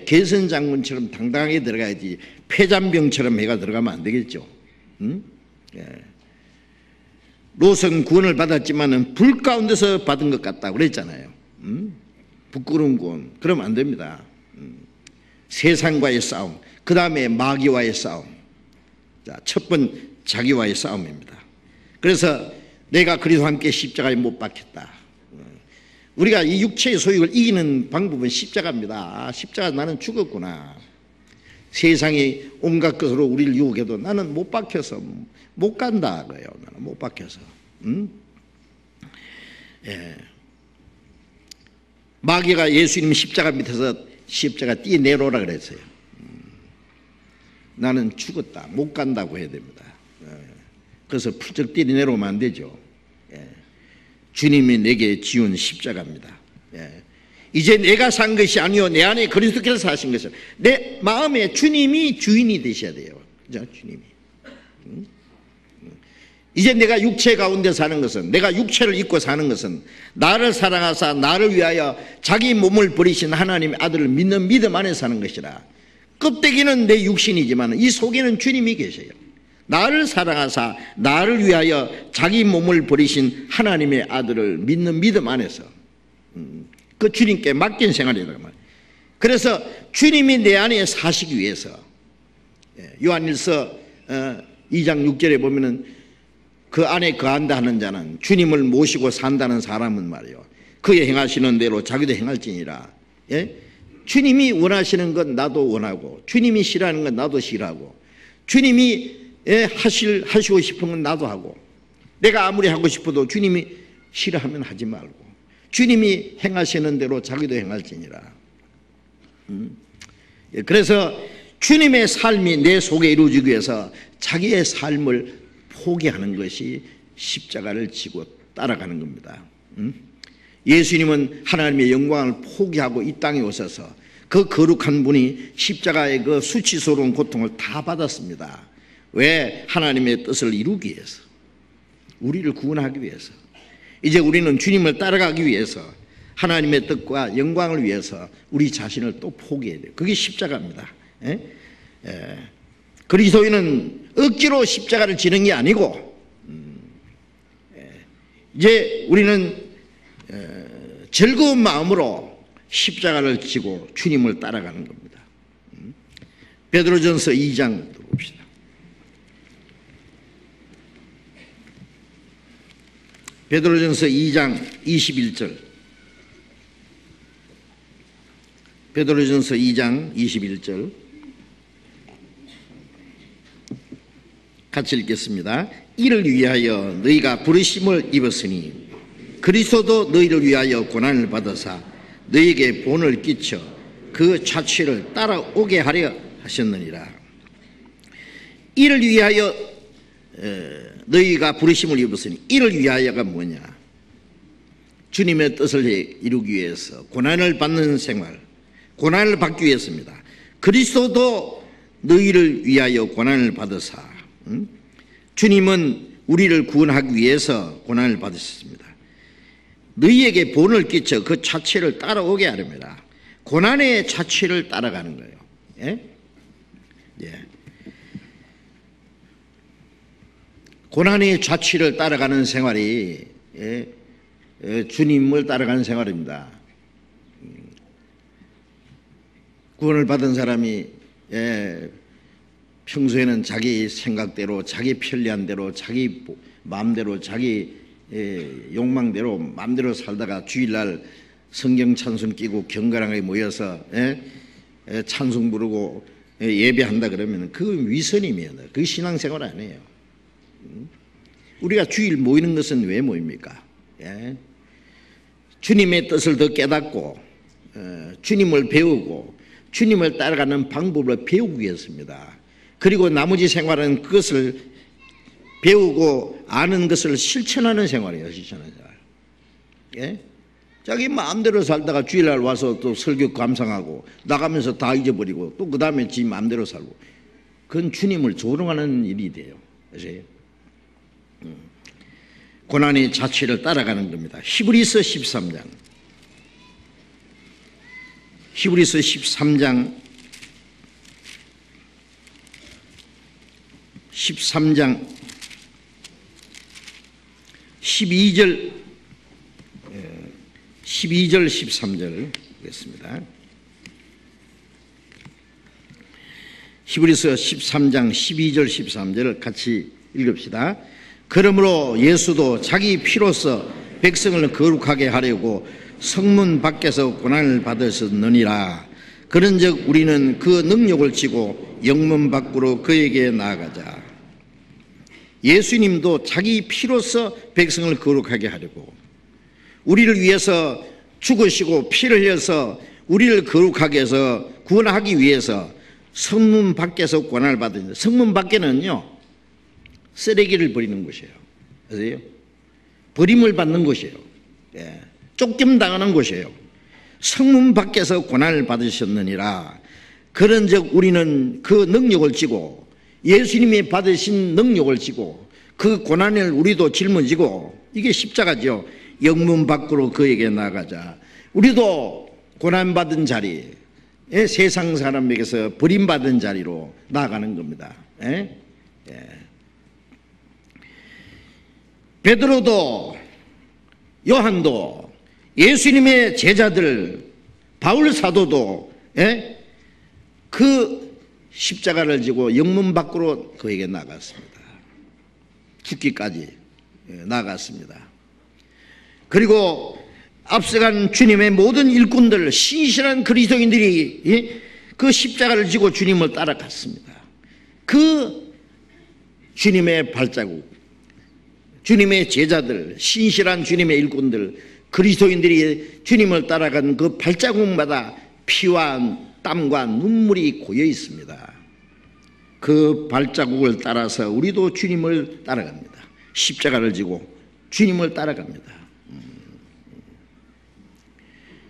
개선장군처럼 당당하게 들어가야지 폐잔병처럼 해가 들어가면 안 되겠죠. 롯은 구원을 받았지만은 불 가운데서 받은 것 같다 그랬잖아요. 부끄러운 구원. 그러면 안 됩니다. 세상과의 싸움, 그 다음에 마귀와의 싸움. 자, 첫 번 자기와의 싸움입니다. 그래서 내가 그리스도와 함께 십자가에 못 박혔다. 우리가 이 육체의 소욕을 이기는 방법은 십자가입니다. 십자가 나는 죽었구나. 세상이 온갖 것으로 우리를 유혹해도 나는 못 박혀서 못 간다 그래요. 나는 못 박혀서. 예. 마귀가 예수님 십자가 밑에서 십자가 뛰내려오라 그랬어요. 나는 죽었다, 못 간다고 해야 됩니다. 그래서 풀쩍 뛰내려오면 안 되죠. 예. 주님이 내게 지은 십자가입니다. 예. 이제 내가 산 것이 아니요 내 안에 그리스도께서 사신 것을, 내 마음에 주님이 주인이 되셔야 돼요. 그죠? 주님이. 이제 내가 육체 가운데 사는 것은, 내가 육체를 입고 사는 것은 나를 사랑하사 나를 위하여 자기 몸을 버리신 하나님의 아들을 믿는 믿음 안에 사는 것이라. 껍데기는 내 육신이지만 이 속에는 주님이 계세요. 나를 사랑하사 나를 위하여 자기 몸을 버리신 하나님의 아들을 믿는 믿음 안에서 그 주님께 맡긴 생활이다. 그래서 주님이 내 안에 사시기 위해서, 요한일서 2장 6절에 보면은 그 안에 거한다 하는 자는 주님을 모시고 산다는 사람은 말이요, 그의 행하시는 대로 자기도 행할지니라. 예? 주님이 원하시는 건 나도 원하고, 주님이 싫어하는 건 나도 싫어하고, 주님이 하시고 싶은 건 나도 하고, 내가 아무리 하고 싶어도 주님이 싫어하면 하지 말고, 주님이 행하시는 대로 자기도 행할지니라. 그래서 주님의 삶이 내 속에 이루어지기 위해서 자기의 삶을 포기하는 것이 십자가를 지고 따라가는 겁니다. 예수님은 하나님의 영광을 포기하고 이 땅에 오셔서 그 거룩한 분이 십자가의 그 수치스러운 고통을 다 받았습니다. 왜? 하나님의 뜻을 이루기 위해서, 우리를 구원하기 위해서. 이제 우리는 주님을 따라가기 위해서, 하나님의 뜻과 영광을 위해서 우리 자신을 또 포기해야 돼요. 그게 십자가입니다. 그리스도인은 억지로 십자가를 지는 게 아니고, 이제 우리는 즐거운 마음으로 십자가를 지고 주님을 따라가는 겁니다. 베드로전서 2장 봅시다. 베드로전서 2장 21절. 베드로전서 2장 21절 같이 읽겠습니다. 이를 위하여 너희가 부르심을 입었으니 그리스도도 너희를 위하여 고난을 받으사 너희에게 본을 끼쳐 그 자취를 따라오게 하려 하셨느니라. 이를 위하여 너희가 부르심을 입었으니, 이를 위하여가 뭐냐? 주님의 뜻을 이루기 위해서 고난을 받는 생활, 고난을 받기 위해서입니다. 그리스도도 너희를 위하여 고난을 받으사, 주님은 우리를 구원하기 위해서 고난을 받으셨습니다. 너희에게 본을 끼쳐 그 자취를 따라오게 하렵니다. 고난의 자취를 따라가는 거예요. 예? 예. 고난의 자취를 따라가는 생활이 주님을 따라가는 생활입니다. 구원을 받은 사람이 평소에는 자기 생각대로, 자기 편리한 대로, 자기 마음대로, 자기 욕망대로 마음대로 살다가 주일날 성경 찬송 끼고 경건하게 모여서 찬송 부르고 예배한다 그러면 그 위선이면 그 신앙생활 아니에요. 우리가 주일 모이는 것은 왜 모입니까? 주님의 뜻을 더 깨닫고 주님을 배우고 주님을 따라가는 방법을 배우기 위해서입니다. 그리고 나머지 생활은 그것을 배우고 아는 것을 실천하는 생활이에요. 실천하는 생활. 예? 자기 마음대로 살다가 주일날 와서 또 설교 감상하고 나가면서 다 잊어버리고 또 그 다음에 지 마음대로 살고, 그건 주님을 조롱하는 일이 돼요. 아세요? 고난의 자취를 따라가는 겁니다. 히브리서 13장. 히브리서 13장 12절 13절 보겠습니다. 히브리서 13장 12절 13절을 같이 읽읍시다. 그러므로 예수도 자기 피로써 백성을 거룩하게 하려고 성문 밖에서 고난을 받으셨느니라. 그런즉 우리는 그 능력을 지고 영문 밖으로 그에게 나아가자. 예수님도 자기 피로서 백성을 거룩하게 하려고 우리를 위해서 죽으시고 피를 흘려서 우리를 거룩하게 해서 구원하기 위해서 성문 밖에서 고난을 받으니, 성문 밖에는요 쓰레기를 버리는 곳이에요. 아세요? 버림을 받는 곳이에요. 예. 쫓김당하는 곳이에요. 성문 밖에서 고난을 받으셨느니라. 그런즉 우리는 그 능력을 지고, 예수님이 받으신 능력을 지고 그 고난을 우리도 짊어지고, 이게 십자가죠. 영문 밖으로 그에게 나가자. 우리도 고난받은 자리, 세상 사람에게서 버림받은 자리로 나아가는 겁니다. 예? 예. 베드로도 요한도 예수님의 제자들 바울 사도도 그 십자가를 지고 영문 밖으로 그에게 나갔습니다. 죽기까지 나갔습니다. 그리고 앞서간 주님의 모든 일꾼들, 신실한 그리스도인들이 그 십자가를 지고 주님을 따라갔습니다. 그 주님의 발자국, 주님의 제자들, 신실한 주님의 일꾼들, 그리스도인들이 주님을 따라간 그 발자국마다 피와 땀과 눈물이 고여 있습니다. 그 발자국을 따라서 우리도 주님을 따라갑니다. 십자가를 지고 주님을 따라갑니다.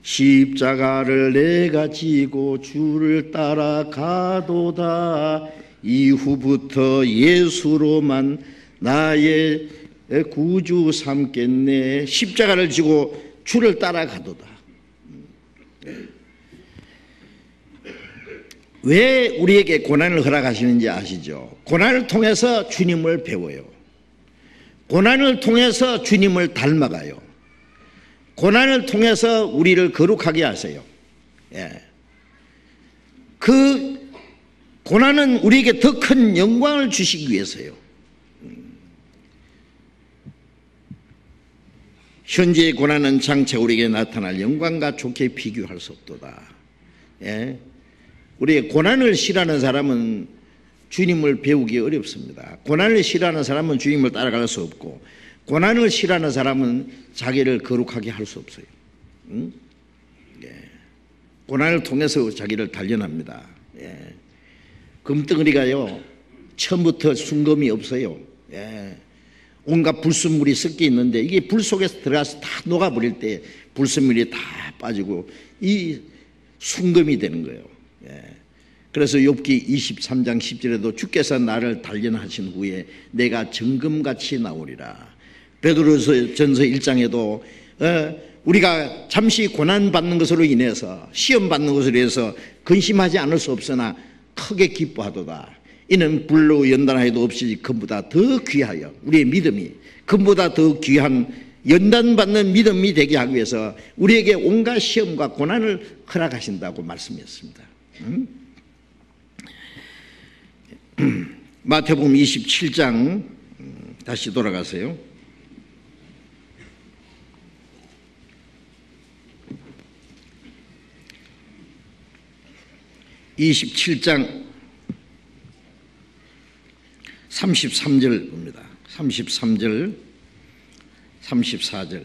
십자가를 내가 지고 주를 따라가도다. 이후부터 예수로만 나의 구주 삼겠네. 십자가를 지고 주를 따라가도다. 왜 우리에게 고난을 허락하시는지 아시죠? 고난을 통해서 주님을 배워요. 고난을 통해서 주님을 닮아가요. 고난을 통해서 우리를 거룩하게 하세요. 예. 그 고난은 우리에게 더 큰 영광을 주시기 위해서요. 현재의 고난은 장차 우리에게 나타날 영광과 좋게 비교할 수 없도다. 예. 우리의 고난을 싫어하는 사람은 주님을 배우기 어렵습니다. 고난을 싫어하는 사람은 주님을 따라갈 수 없고, 고난을 싫어하는 사람은 자기를 거룩하게 할 수 없어요. 응? 예. 고난을 통해서 자기를 단련합니다. 예. 금덩어리가요 처음부터 순금이 없어요. 예. 온갖 불순물이 섞여 있는데 이게 불 속에서 들어가서 다 녹아버릴 때 불순물이 다 빠지고 이 순금이 되는 거예요. 예. 그래서 욥기 23장 10절에도 주께서 나를 단련하신 후에 내가 정금같이 나오리라. 베드로전서 1장에도 우리가 잠시 고난받는 것으로 인해서, 시험받는 것으로 인해서 근심하지 않을 수 없으나 크게 기뻐하도다. 이는 불로 연단하여도 없이 금보다 더 귀하여, 우리의 믿음이 금보다 더 귀한 연단받는 믿음이 되게 하기 위해서 우리에게 온갖 시험과 고난을 허락하신다고 말씀했습니다. 마태복음 27장 다시 돌아가세요. 27장 33절 봅니다. 33절 34절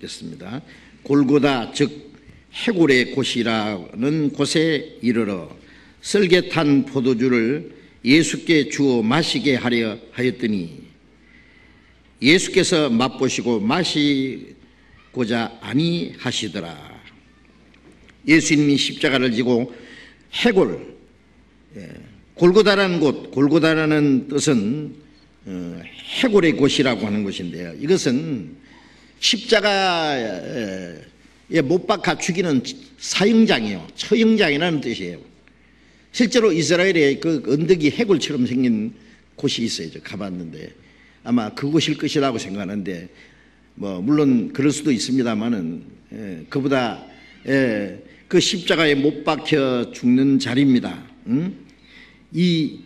됐습니다. 골고다 즉 해골의 곳이라는 곳에 이르러 설계탄 포도주를 예수께 주어 마시게 하려 하였더니 예수께서 맛보시고 마시고자 아니하시더라. 예수님이 십자가를 지고 해골, 골고다라는 곳, 골고다라는 뜻은 해골의 곳이라고 하는 것인데요. 이것은 십자가에 못 박아 죽이는 사형장이에요. 처형장이라는 뜻이에요. 실제로 이스라엘에 그 언덕이 해골처럼 생긴 곳이 있어요. 저 가봤는데 아마 그곳일 것이라고 생각하는데, 뭐 물론 그럴 수도 있습니다만은 그보다 그 십자가에 못 박혀 죽는 자리입니다. 이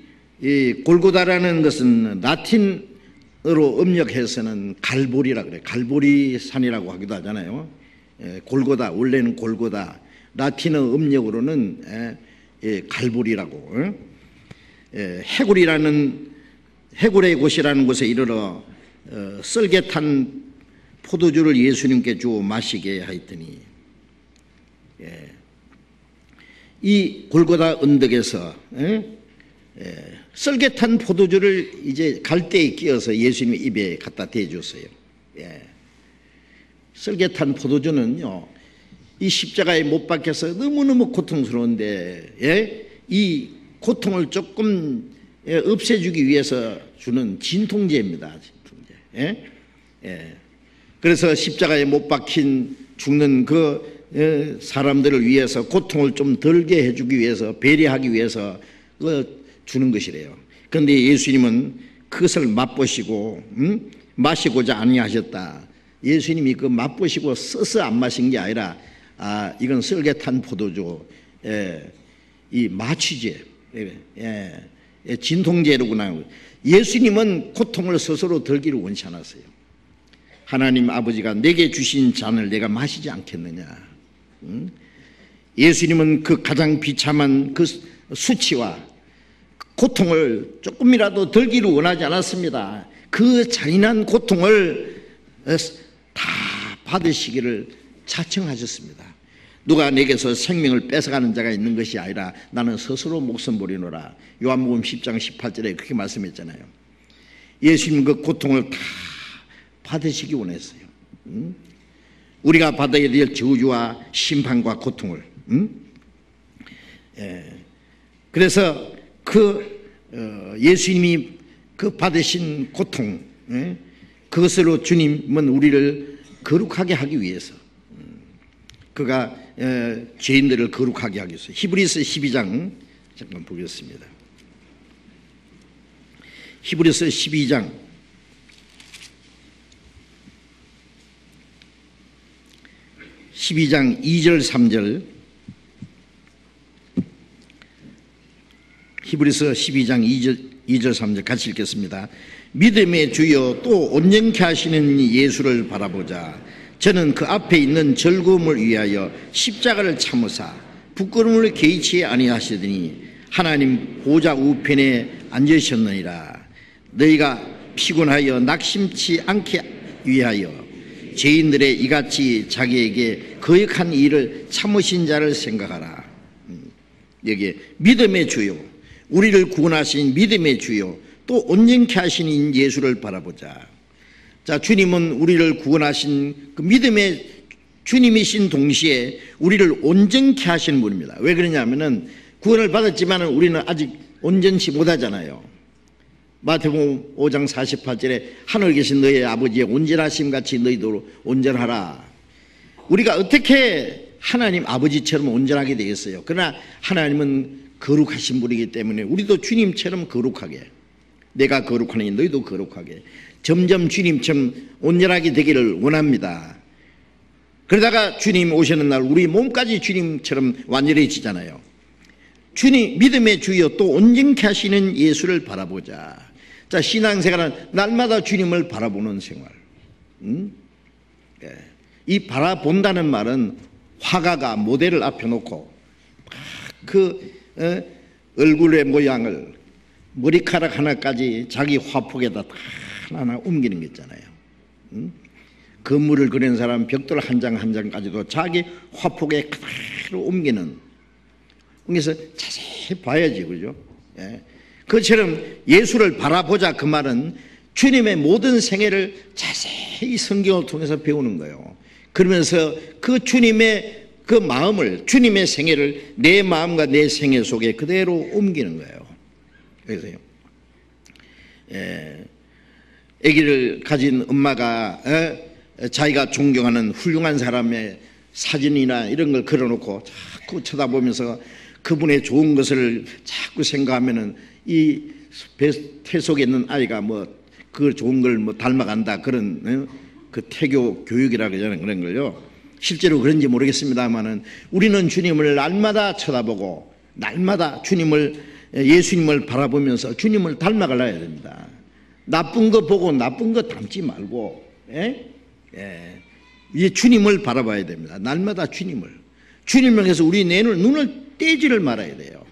골고다라는 것은 라틴어로 음력해서는 갈보리라 그래요. 갈보리 산이라고 하기도 하잖아요. 골고다, 원래는 골고다, 라틴어 음력으로는 갈보리라고. 해골의 곳이라는 곳에 이르러 썰개탄 포도주를 예수님께 주어 마시게 하였더니, 이 골고다 언덕에서 썰개탄 포도주를 이제 갈대에 끼워서 예수님 입에 갖다 대줬어요. 썰개탄 포도주는요, 이 십자가에 못 박혀서 너무너무 고통스러운데, 이 고통을 조금 없애주기 위해서 주는 진통제입니다. 진통제. 그래서 십자가에 못 박힌 죽는 그 사람들을 위해서 고통을 좀 덜게 해주기 위해서, 배려하기 위해서 주는 것이래요. 그런데 예수님은 그것을 맛보시고 마시고자 아니하셨다. 예수님이 그 맛보시고 써서 안 마신 게 아니라, 이건 썰개탄 포도주, 이 마취제, 진통제로구나. 예수님은 고통을 스스로 덜기를 원치 않았어요. 하나님 아버지가 내게 주신 잔을 내가 마시지 않겠느냐. 예수님은 그 가장 비참한 그 수치와 고통을 조금이라도 덜기를 원하지 않았습니다. 그 잔인한 고통을 다 받으시기를 자청하셨습니다. 누가 내게서 생명을 뺏어가는 자가 있는 것이 아니라 나는 스스로 목숨 버리노라. 요한복음 10장 18절에 그렇게 말씀했잖아요. 예수님 그 고통을 다 받으시기 원했어요. 우리가 받아야 될 저주와 심판과 고통을. 그래서 예수님이 그 받으신 고통, 그것으로 주님은 우리를 거룩하게 하기 위해서, 그가 죄인들을 거룩하게 하기 위해서. 히브리서 12장 잠깐 보겠습니다. 히브리서 12장 2절 3절. 히브리서 12장 2절 3절 같이 읽겠습니다. 믿음의 주여 또 온전케 하시는 예수를 바라보자. 저는 그 앞에 있는 즐거움을 위하여 십자가를 참으사 부끄러움을 개의치 아니하시더니 하나님 보좌 우편에 앉으셨느니라. 너희가 피곤하여 낙심치 않게 위하여 죄인들의 이같이 자기에게 거역한 일을 참으신 자를 생각하라. 여기에 믿음의 주요, 우리를 구원하신 믿음의 주요 또 온전케 하시는 예수를 바라보자. 자, 주님은 우리를 구원하신 그 믿음의 주님이신 동시에 우리를 온전케 하시는 분입니다. 왜 그러냐면은 구원을 받았지만 우리는 아직 온전치 못하잖아요. 마태복음 5장 48절에 하늘에 계신 너희 아버지의 온전하심 같이 너희도 온전하라. 우리가 어떻게 하나님 아버지처럼 온전하게 되겠어요? 그러나 하나님은 거룩하신 분이기 때문에 우리도 주님처럼 거룩하게, 내가 거룩하니 너희도 거룩하게, 점점 주님처럼 온전하게 되기를 원합니다. 그러다가 주님 오시는 날 우리 몸까지 주님처럼 완전해지잖아요. 주님, 믿음의 주여 또 온전케 하시는 예수를 바라보자. 자, 신앙생활은 날마다 주님을 바라보는 생활. 이 바라본다는 말은 화가가 모델을 앞에 놓고 얼굴의 모양을 머리카락 하나까지 자기 화폭에다 다 하나하나 옮기는 게 있잖아요. 건물을 그리는 사람 벽돌 한 장 한 장까지도 자기 화폭에 그대로 옮기는. 그래서 자세히 봐야지, 그죠? 그처럼 예수를 바라보자, 그 말은 주님의 모든 생애를 자세히 성경을 통해서 배우는 거예요. 그러면서 그 주님의 그 마음을, 주님의 생애를 내 마음과 내 생애 속에 그대로 옮기는 거예요. 그래서요, 아기를 가진 엄마가 자기가 존경하는 훌륭한 사람의 사진이나 이런 걸 걸어놓고 자꾸 쳐다보면서 그분의 좋은 것을 자꾸 생각하면은 이 태 속에 있는 아이가 그 좋은 걸 닮아간다, 그런 그 태교 교육이라고 하잖아요. 그런 걸요. 실제로 그런지 모르겠습니다만은 우리는 주님을 날마다 쳐다보고 날마다 예수님을 바라보면서 주님을 닮아가야 됩니다. 나쁜 거 보고 나쁜 거 닮지 말고, 이제 주님을 바라봐야 됩니다. 날마다 주님을. 주님을 향해서 우리 눈을 떼지를 말아야 돼요.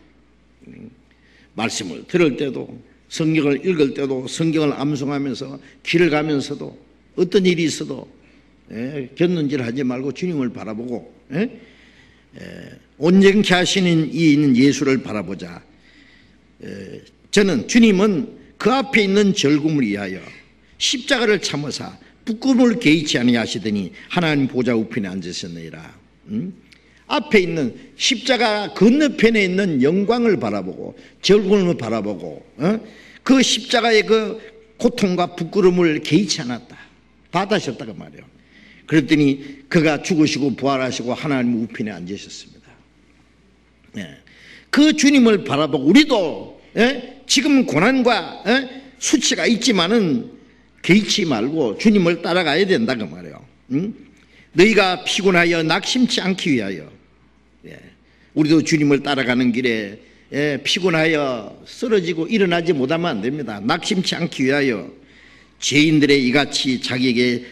말씀을 들을 때도, 성경을 읽을 때도, 성경을 암송하면서 길을 가면서도, 어떤 일이 있어도 곁눈질 하지 말고 주님을 바라보고 온전케 하시는 이 있는 예수를 바라보자. 저는 주님은 그 앞에 있는 절금을 위하여 십자가를 참으사 부끄러움을 개의치 아니하시더니 하나님 보좌 우편에 앉으셨느니라. 앞에 있는 십자가 건너편에 있는 영광을 바라보고 절금을 바라보고 그 십자가의 그 고통과 부끄러움을 개의치 않았다. 받으셨다고 말이에요. 그랬더니 그가 죽으시고 부활하시고 하나님 우편에 앉으셨습니다. 그 주님을 바라보고 우리도 지금 고난과 수치가 있지만은 개의치 말고 주님을 따라가야 된다고 말이에요. 너희가 피곤하여 낙심치 않기 위하여. 우리도 주님을 따라가는 길에 피곤하여 쓰러지고 일어나지 못하면 안 됩니다. 낙심치 않기 위하여 죄인들의 이같이 자기에게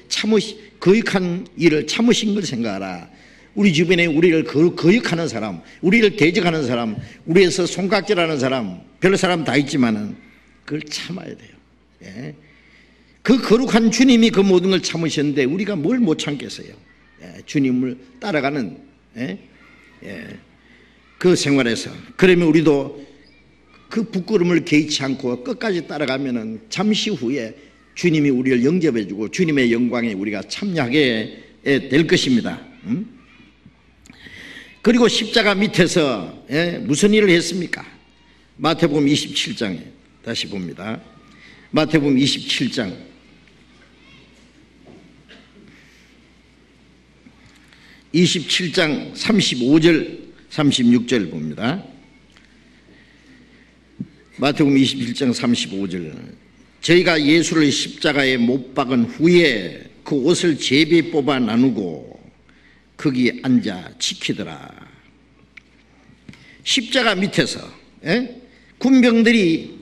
거역한 일을 참으신 걸 생각하라. 우리 주변에 우리를 거역하는 사람, 우리를 대적하는 사람, 우리에서 손깍질하는 사람, 별 사람 다 있지만은 그걸 참아야 돼요. 그 거룩한 주님이 그 모든 걸 참으셨는데 우리가 뭘 못 참겠어요. 주님을 따라가는 그 생활에서. 그러면 우리도 그 부끄러움을 개의치 않고 끝까지 따라가면은 잠시 후에 주님이 우리를 영접해 주고 주님의 영광에 우리가 참여하게 될 것입니다. 그리고 십자가 밑에서 무슨 일을 했습니까? 마태복음 27장에 다시 봅니다. 마태복음 27장 35절 36절 봅니다. 마태복음 27장 35절. 저희가 예수를 십자가에 못 박은 후에 그 옷을 제비 뽑아 나누고 거기 앉아 지키더라. 십자가 밑에서 군병들이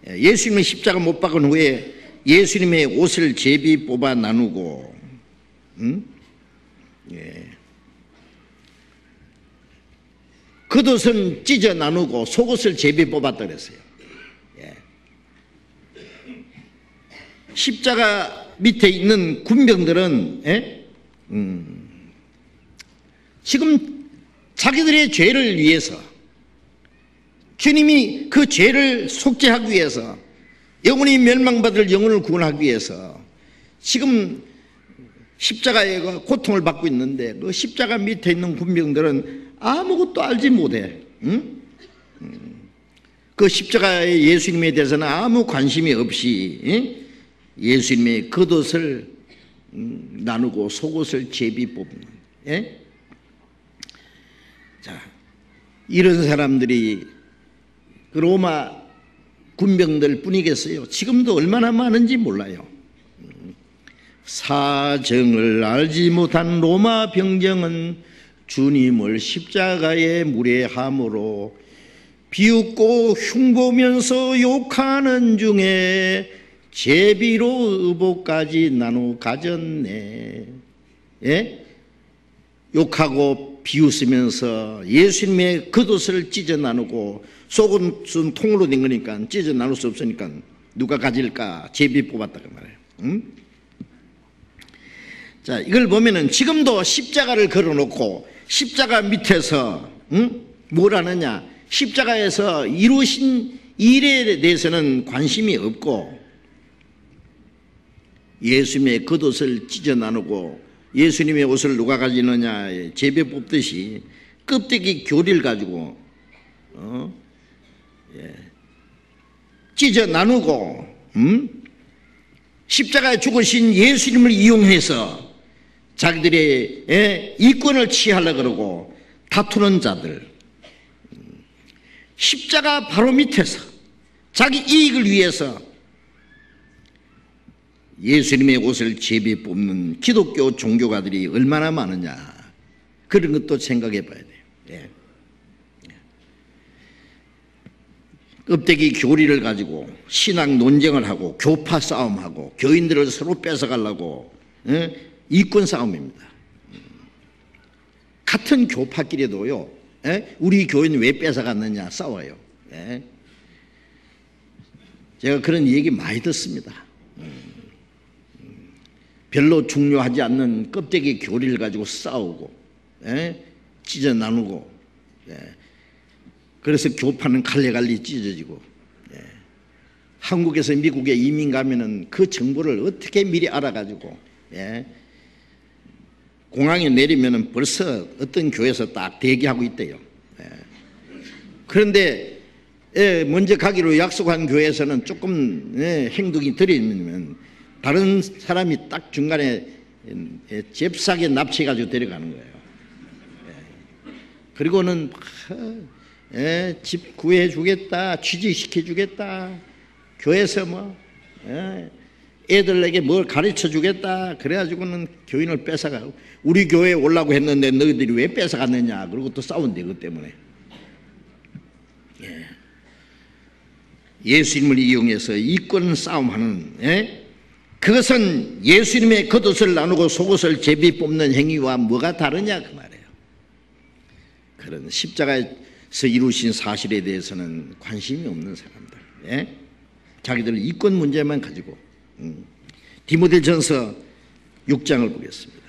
예수님의 십자가 못 박은 후에 예수님의 옷을 제비 뽑아 나누고 겉옷은 찢어 나누고 속옷을 제비 뽑았다 그랬어요. 십자가 밑에 있는 군병들은 지금 자기들의 죄를 위해서 주님이 그 죄를 속죄하기 위해서 영원히 멸망받을 영혼을 구원하기 위해서 지금 십자가의 고통을 받고 있는데 그 십자가 밑에 있는 군병들은 아무것도 알지 못해. 그 십자가의 예수님에 대해서는 아무 관심이 없이 예수님의 겉옷을 나누고 속옷을 제비 뽑는. 자, 이런 사람들이 그 로마 군병들 뿐이겠어요? 지금도 얼마나 많은지 몰라요. 사정을 알지 못한 로마 병정은 주님을 십자가에 무례함으로 비웃고 흉보면서 욕하는 중에 제비로 의복까지 나누어 가졌네. 욕하고 비웃으면서 예수님의 겉옷을 찢어 나누고 속옷은 통으로 된 거니까 찢어 나눌 수 없으니까 누가 가질까 제비 뽑았다고 말해요. 자, 이걸 보면은 지금도 십자가를 걸어놓고 십자가 밑에서 뭘 하느냐, 십자가에서 이루신 일에 대해서는 관심이 없고 예수님의 겉옷을 찢어 나누고 예수님의 옷을 누가 가지느냐 제비 뽑듯이 껍데기 교리를 가지고 찢어 나누고 십자가에 죽으신 예수님을 이용해서 자기들의 이권을 취하려고 그러고 다투는 자들, 십자가 바로 밑에서 자기 이익을 위해서 예수님의 옷을 제비 뽑는 기독교 종교가들이 얼마나 많으냐, 그런 것도 생각해 봐야 돼요. 껍데기 교리를 가지고 신앙 논쟁을 하고 교파 싸움하고 교인들을 서로 뺏어가려고 이권 싸움입니다. 같은 교파끼리도요, 우리 교인 왜 뺏어갔느냐 싸워요. 제가 그런 얘기 많이 듣습니다. 별로 중요하지 않는 껍데기 교리를 가지고 싸우고, 찢어 나누고, 그래서 교파는 갈래갈래 찢어지고, 한국에서 미국에 이민 가면은 그 정보를 어떻게 미리 알아가지고, 공항에 내리면은 벌써 어떤 교회에서 딱 대기하고 있대요. 그런데 먼저 가기로 약속한 교회에서는 조금 행동이 덜이면 다른 사람이 딱 중간에 잽싸게 납치해가지고 데려가는 거예요. 그리고는 집 구해주겠다, 취직시켜주겠다, 교회에서 뭐 애들에게 뭘 가르쳐주겠다 그래가지고는 교인을 뺏어가고, 우리 교회에 오려고 했는데 너희들이 왜 뺏어갔느냐 그러고 또 싸운대. 그것 때문에. 예수님을 이용해서 이권 싸움하는, 그것은 예수님의 겉옷을 나누고 속옷을 제비 뽑는 행위와 뭐가 다르냐 그 말이에요. 그런 십자가에서 이루신 사실에 대해서는 관심이 없는 사람들, 자기들 이권 문제만 가지고. 디모데전서 6장을 보겠습니다.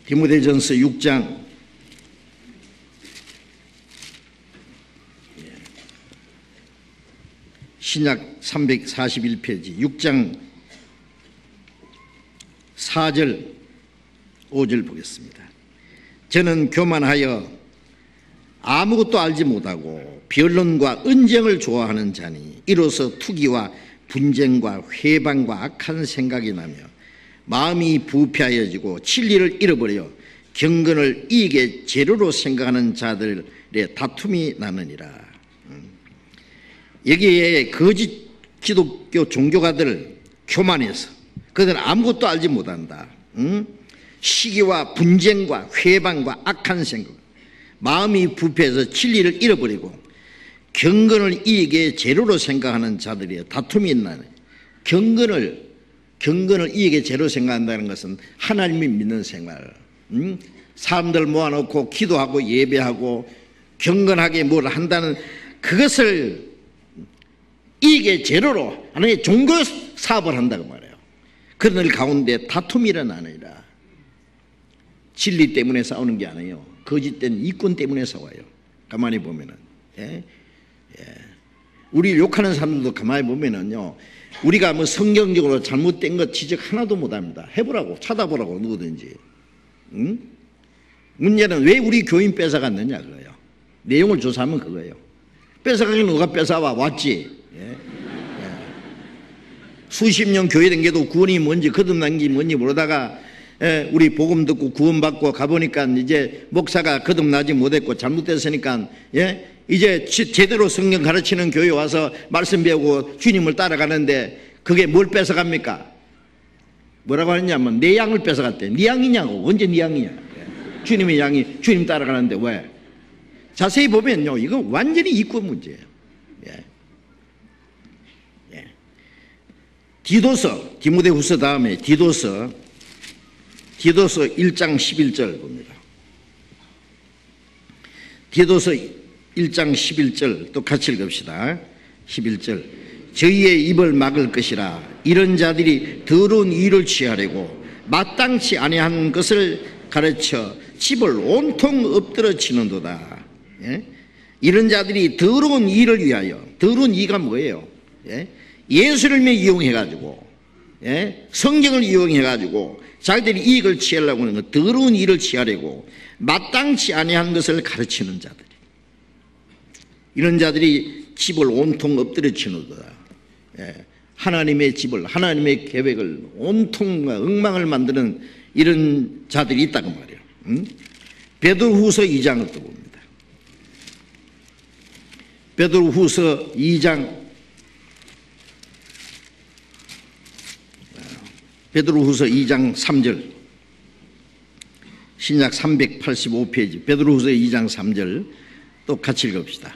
디모데전서 6장 신약 341페이지 6장 4절 5절 보겠습니다. 저는 교만하여 아무것도 알지 못하고 변론과 언쟁을 좋아하는 자니 이로써 투기와 분쟁과 회방과 악한 생각이 나며 마음이 부패하여지고 진리를 잃어버려 경건을 이익의 재료로 생각하는 자들의 다툼이 나느니라. 여기에 거짓 기독교 종교가들 교만해서 그들은 아무것도 알지 못한다. 시기와 분쟁과 회방과 악한 생각, 마음이 부패해서 진리를 잃어버리고 경건을 이익의 재료로 생각하는 자들이 다툼이 있나니, 경건을 이익의 재료로 생각한다는 것은 하나님을 믿는 생활, 사람들 모아놓고 기도하고 예배하고 경건하게 뭘 한다는 그것을 이익의 재료로 하나님의 종교 사업을 한다고 말해요. 그런 일 가운데 다툼이 일어나느니라. 진리 때문에 싸우는 게 아니에요. 거짓된 이권 때문에 싸워요. 가만히 보면은, 우리 욕하는 사람들도 가만히 보면은요, 우리가 뭐 성경적으로 잘못된 것 지적 하나도 못합니다. 해보라고, 찾아보라고, 누구든지. 문제는 왜 우리 교인 뺏어갔느냐 그거예요. 내용을 조사하면 그거예요. 뺏어가긴 누가 뺏어와 왔지. 수십 년 교회된 게도 구원이 뭔지 거듭난 게 뭔지 모르다가 우리 복음 듣고 구원받고 가보니까 이제 목사가 거듭나지 못했고 잘못됐으니까 이제 제대로 성경 가르치는 교회 와서 말씀 배우고 주님을 따라가는데 그게 뭘 뺏어갑니까? 뭐라고 하느냐면 내 양을 뺏어갔대. 네 양이냐고. 언제 네 양이냐. 주님의 양이 주님 따라가는데 왜? 자세히 보면요, 이거 완전히 이권 문제예요. 디모데후서 다음에 디도서 1장 11절 봅니다. 디도서 1장 11절 또 같이 읽읍시다. 11절 저희의 입을 막을 것이라. 이런 자들이 더러운 일을 취하려고 마땅치 아니한 것을 가르쳐 집을 온통 엎드려 치는도다. 이런 자들이 더러운 일을 위하여, 더러운 이가 뭐예요? 예수님을 이용해가지고, 성경을 이용해가지고 자기들이 이익을 취하려고 하는 것, 더러운 일을 취하려고 마땅치 아니한 것을 가르치는 자들이, 이런 자들이 집을 온통 엎드려 치는도다. 하나님의 집을, 하나님의 계획을 온통 엉망을 만드는 이런 자들이 있다고 말이에요. 베드로후서 2장을 또 봅니다. 베드로후서 2장 베드로후서 2장 3절 신약 385페이지 베드로후서 2장 3절 또 같이 읽읍시다.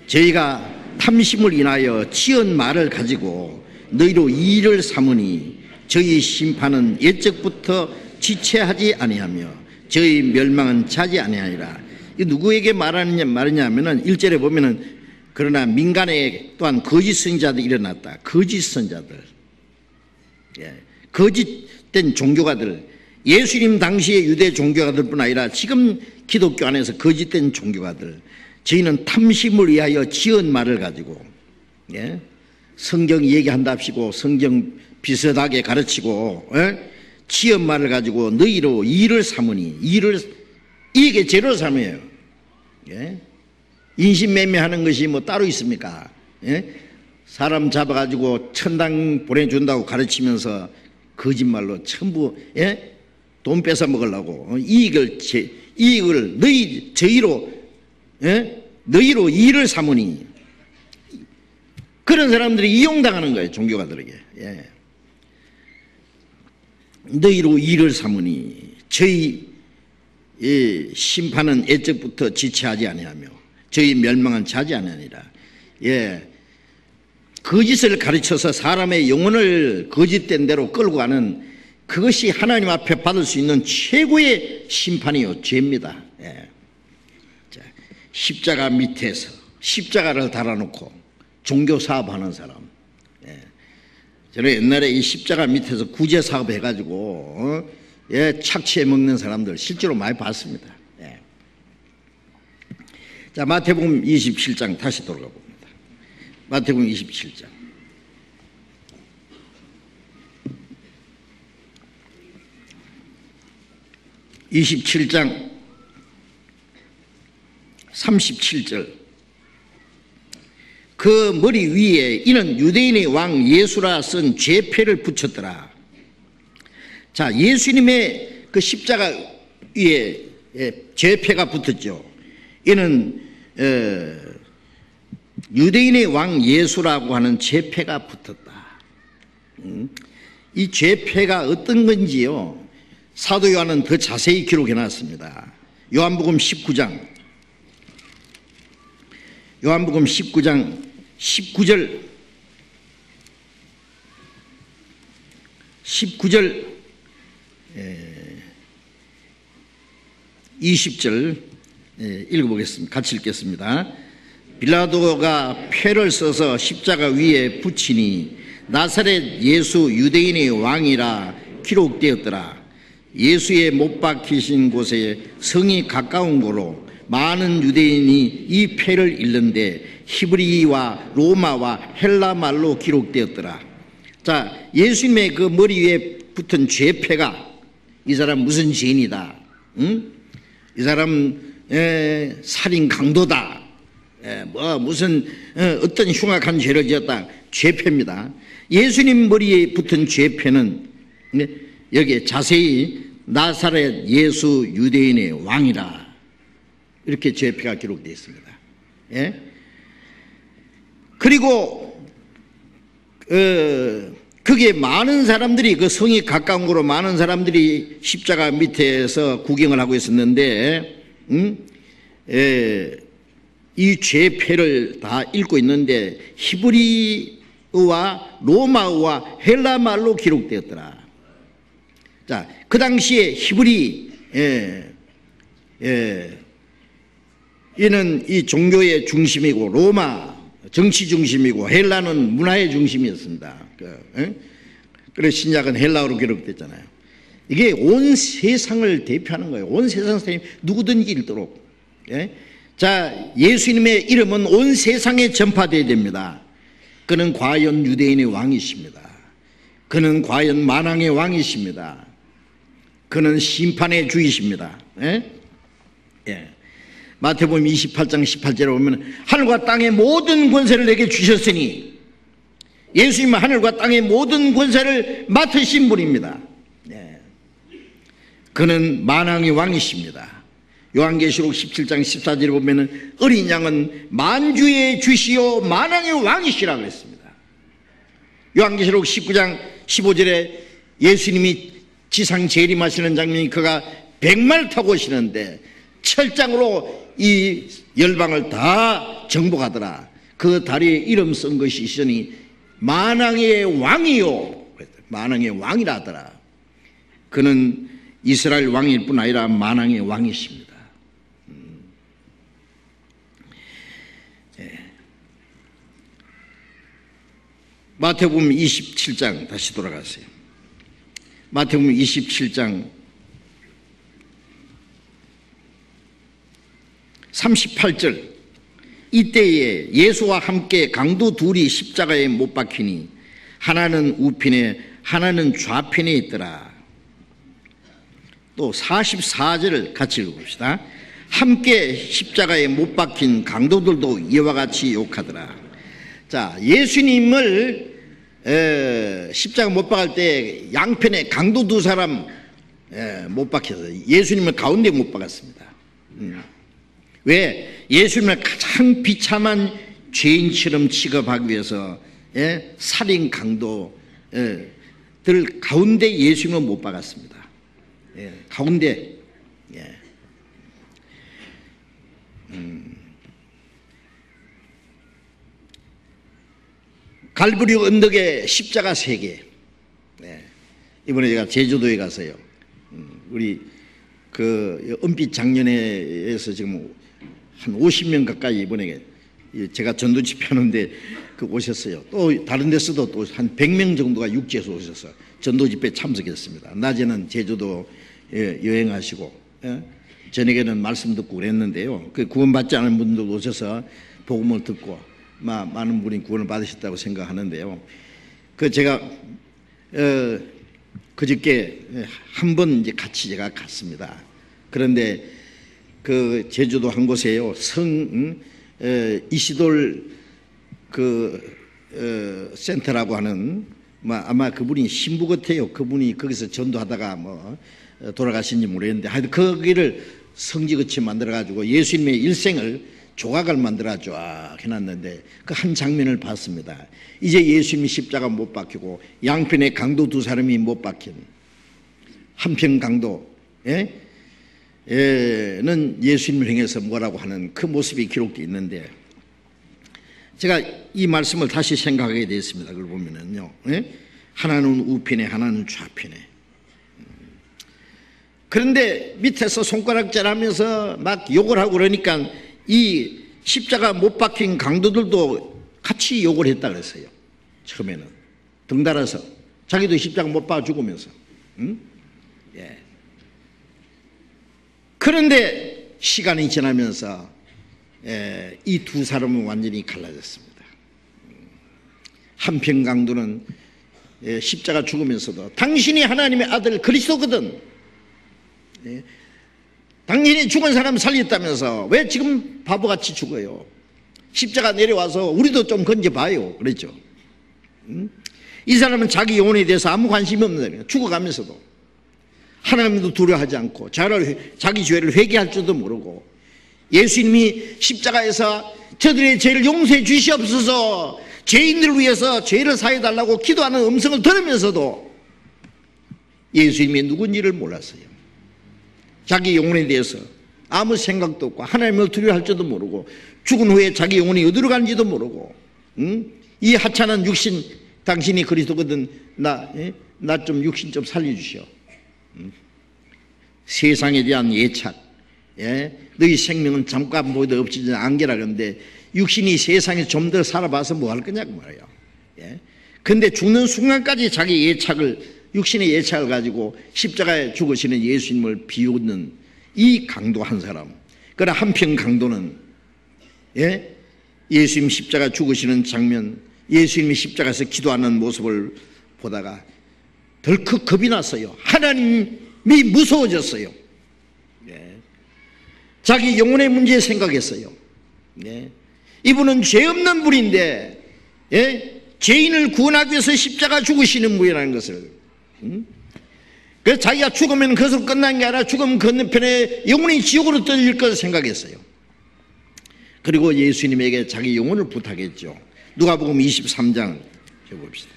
저희가 탐심을 인하여 치은 말을 가지고 너희로 이의를 삼으니 저희 심판은 옛적부터 지체하지 아니하며 저희 멸망은 차지 아니하리라. 이 누구에게 말하냐면은 1절에 보면은 그러나 민간에 또한 거짓 선지자들이 일어났다. 거짓 선지자들, 거짓된 종교가들, 예수님 당시의 유대 종교가들뿐 아니라 지금 기독교 안에서 거짓된 종교가들, 저희는 탐심을 위하여 지은 말을 가지고 성경 얘기한답시고 성경 비슷하게 가르치고 지은 말을 가지고 너희로 이를 삼으니, 이게 제로 삼아요. 인신매매하는 것이 뭐 따로 있습니까? 사람 잡아가지고 천당 보내준다고 가르치면서 거짓말로 전부 돈 뺏어 먹으려고 이익을 너희로 이를 삼으니, 그런 사람들이 이용당하는 거예요. 종교가들에게. 너희로 이를 삼으니 저희 심판은 애적부터 지체하지 아니하며 저희 멸망은 차지 아니하니라. 거짓을 가르쳐서 사람의 영혼을 거짓된 대로 끌고 가는, 그것이 하나님 앞에 받을 수 있는 최고의 심판이요, 죄입니다. 자, 십자가 밑에서 십자가를 달아놓고 종교 사업하는 사람. 저는 옛날에 이 십자가 밑에서 구제 사업 해가지고 착취해 먹는 사람들 실제로 많이 봤습니다. 자, 마태복음 27장 다시 돌아가 봅니다. 마태복음 27장. (27장) 37절. 그 머리 위에 이는 유대인의 왕 예수라 쓴 죄패를 붙였더라. 자, 예수님의 그 십자가 위에 죄패가 붙었죠. 이는 유대인의 왕 예수라고 하는 죄패가 붙었다. 이 죄패가 어떤 건지요, 사도 요한은 더 자세히 기록해 놨습니다. 요한복음 19장 19절 20절 읽어보겠습니다. 같이 읽겠습니다. 빌라도가 패를 써서 십자가 위에 붙이니 나사렛 예수 유대인의 왕이라 기록되었더라. 예수의 못 박히신 곳에 성이 가까운 곳으로 많은 유대인이 이 패를 읽는데 히브리와 로마와 헬라 말로 기록되었더라. 자, 예수님의 그 머리 위에 붙은 죄패가, 이 사람 무슨 죄인이다, 이 사람 살인 강도다, 무슨 어떤 흉악한 죄를 지었다, 죄패입니다. 예수님 머리에 붙은 죄패는 여기에 자세히 나사렛 예수 유대인의 왕이라, 이렇게 죄패가 기록되어 있습니다. 그리고 그게 많은 사람들이, 그 성이 가까운 곳으로 많은 사람들이 십자가 밑에서 구경을 하고 있었는데, 이 죄패를 다 읽고 있는데 히브리어와 로마어와 헬라 말로 기록되었더라. 자, 그 당시에 히브리 이는 이 종교의 중심이고, 로마 정치 중심이고, 헬라는 문화의 중심이었습니다. 그래서 신약은 헬라어로 기록됐잖아요. 이게 온 세상을 대표하는 거예요. 온 세상 사람이 누구든지 읽도록. 자, 예수님의 이름은 온 세상에 전파되어야 됩니다. 그는 과연 유대인의 왕이십니다. 그는 과연 만왕의 왕이십니다. 그는 심판의 주이십니다. 마태복음 28장 18절에 보면 하늘과 땅의 모든 권세를 내게 주셨으니, 예수님은 하늘과 땅의 모든 권세를 맡으신 분입니다. 그는 만왕의 왕이십니다. 요한계시록 17장 14절에 보면 어린 양은 만주의 주시오 만왕의 왕이시라고 했습니다. 요한계시록 19장 15절에 예수님이 지상 재림하시는 장면이, 그가 백마를 타고 오시는데 철장으로 이 열방을 다 정복하더라. 그 다리에 이름 쓴 것이 있으니 만왕의 왕이요, 만왕의 왕이라 하더라. 그는 이스라엘 왕일 뿐 아니라 만왕의 왕이십니다. 마태복음 27장 다시 돌아가세요. 마태복음 27장 38절, 이때에 예수와 함께 강도 둘이 십자가에 못 박히니 하나는 우편에 하나는 좌편에 있더라. 또 44절을 같이 읽어봅시다. 함께 십자가에 못 박힌 강도들도 이와 같이 욕하더라. 자, 예수님을 십자가 못 박을 때 양편에 강도 두 사람 못 박혀서 예수님을 가운데 못 박았습니다. 왜? 예수님을 가장 비참한 죄인처럼 취급하기 위해서 살인 강도들 가운데 예수님을 못 박았습니다. 가운데. 갈보리 언덕에 십자가 3개. 이번에 제가 제주도에 가서요. 우리 그 은빛 장년회에서 지금 한 50명 가까이 이번에 제가 전도 집회하는데 오셨어요. 또 다른 데서도 또 한 100명 정도가 육지에서 오셔서 전도 집회 참석했습니다. 낮에는 제주도 여행하시고 저녁에는 말씀 듣고 그랬는데요. 그 구원받지 않은 분들도 오셔서 복음을 듣고 많은 분이 구원을 받으셨다고 생각하는데요. 그 제가 그저께 한 번 이제 같이 제가 갔습니다. 그런데 그 제주도 한 곳에요, 이시돌 그 센터라고 하는 아마 그분이 신부 같아요. 그분이 거기서 전도하다가 돌아가신지 모르겠는데 하여튼 거기를 성지같이 만들어 가지고 예수님의 일생을 조각을 만들어 쫙 해놨는데 그 한 장면을 봤습니다. 이제 예수님이 십자가 못 박히고 양편에 강도 두 사람이 못 박힌 한편 강도는 예수님을 향해서 뭐라고 하는 그 모습이 기록되어 있는데 제가 이 말씀을 다시 생각하게 됐습니다. 그걸 보면은요, 하나는 우편에 하나는 좌편에. 그런데 밑에서 손가락질하면서 막 욕을 하고 그러니까 이 십자가 못 박힌 강도들도 같이 욕을 했다 그랬어요. 처음에는 등달아서 자기도 십자가 못 박아 죽으면서. 그런데 시간이 지나면서 이 두 사람은 완전히 갈라졌습니다. 한편 강도는 십자가 죽으면서도 당신이 하나님의 아들 그리스도거든, 당신이 죽은 사람 살렸다면서 왜 지금 바보같이 죽어요? 십자가 내려와서 우리도 좀 건져봐요. 그랬죠. 이 사람은 자기 영혼에 대해서 아무 관심이 없는 사람이에요. 죽어가면서도 하나님도 두려워하지 않고 자기 죄를 회개할 줄도 모르고 예수님이 십자가에서 저들의 죄를 용서해 주시옵소서, 죄인들을 위해서 죄를 사해달라고 기도하는 음성을 들으면서도 예수님이 누군지를 몰랐어요. 자기 영혼에 대해서 아무 생각도 없고 하나님을 두려워할 줄도 모르고 죽은 후에 자기 영혼이 어디로 가는지도 모르고 이 하찮은 육신, 당신이 그리스도거든, 나 좀 육신 좀 살려주시오. 세상에 대한 예착, 너희 생명은 잠깐 보이다 없어지는 안개라 그러는데 육신이 세상에 좀 더 살아봐서 뭐 할 거냐고 말이에요. 그런데 죽는 순간까지 자기 예착을, 육신의 예착을 가지고 십자가에 죽으시는 예수님을 비웃는 이 강도 한 사람. 그러나 한편 강도는 예수님 십자가 죽으시는 장면, 예수님이 십자가에서 기도하는 모습을 보다가 덜컥 겁이 났어요. 하나님이 무서워졌어요. 자기 영혼의 문제 생각했어요. 이분은 죄 없는 분인데 죄인을 구원하기 위해서 십자가 죽으시는 분이라는 것을, 그래서 자기가 죽으면 그것으로 끝난 게 아니라 죽음 건너편에 영혼이 지옥으로 떨어질 것을 생각했어요. 그리고 예수님에게 자기 영혼을 부탁했죠. 누가복음 23장 봅시다.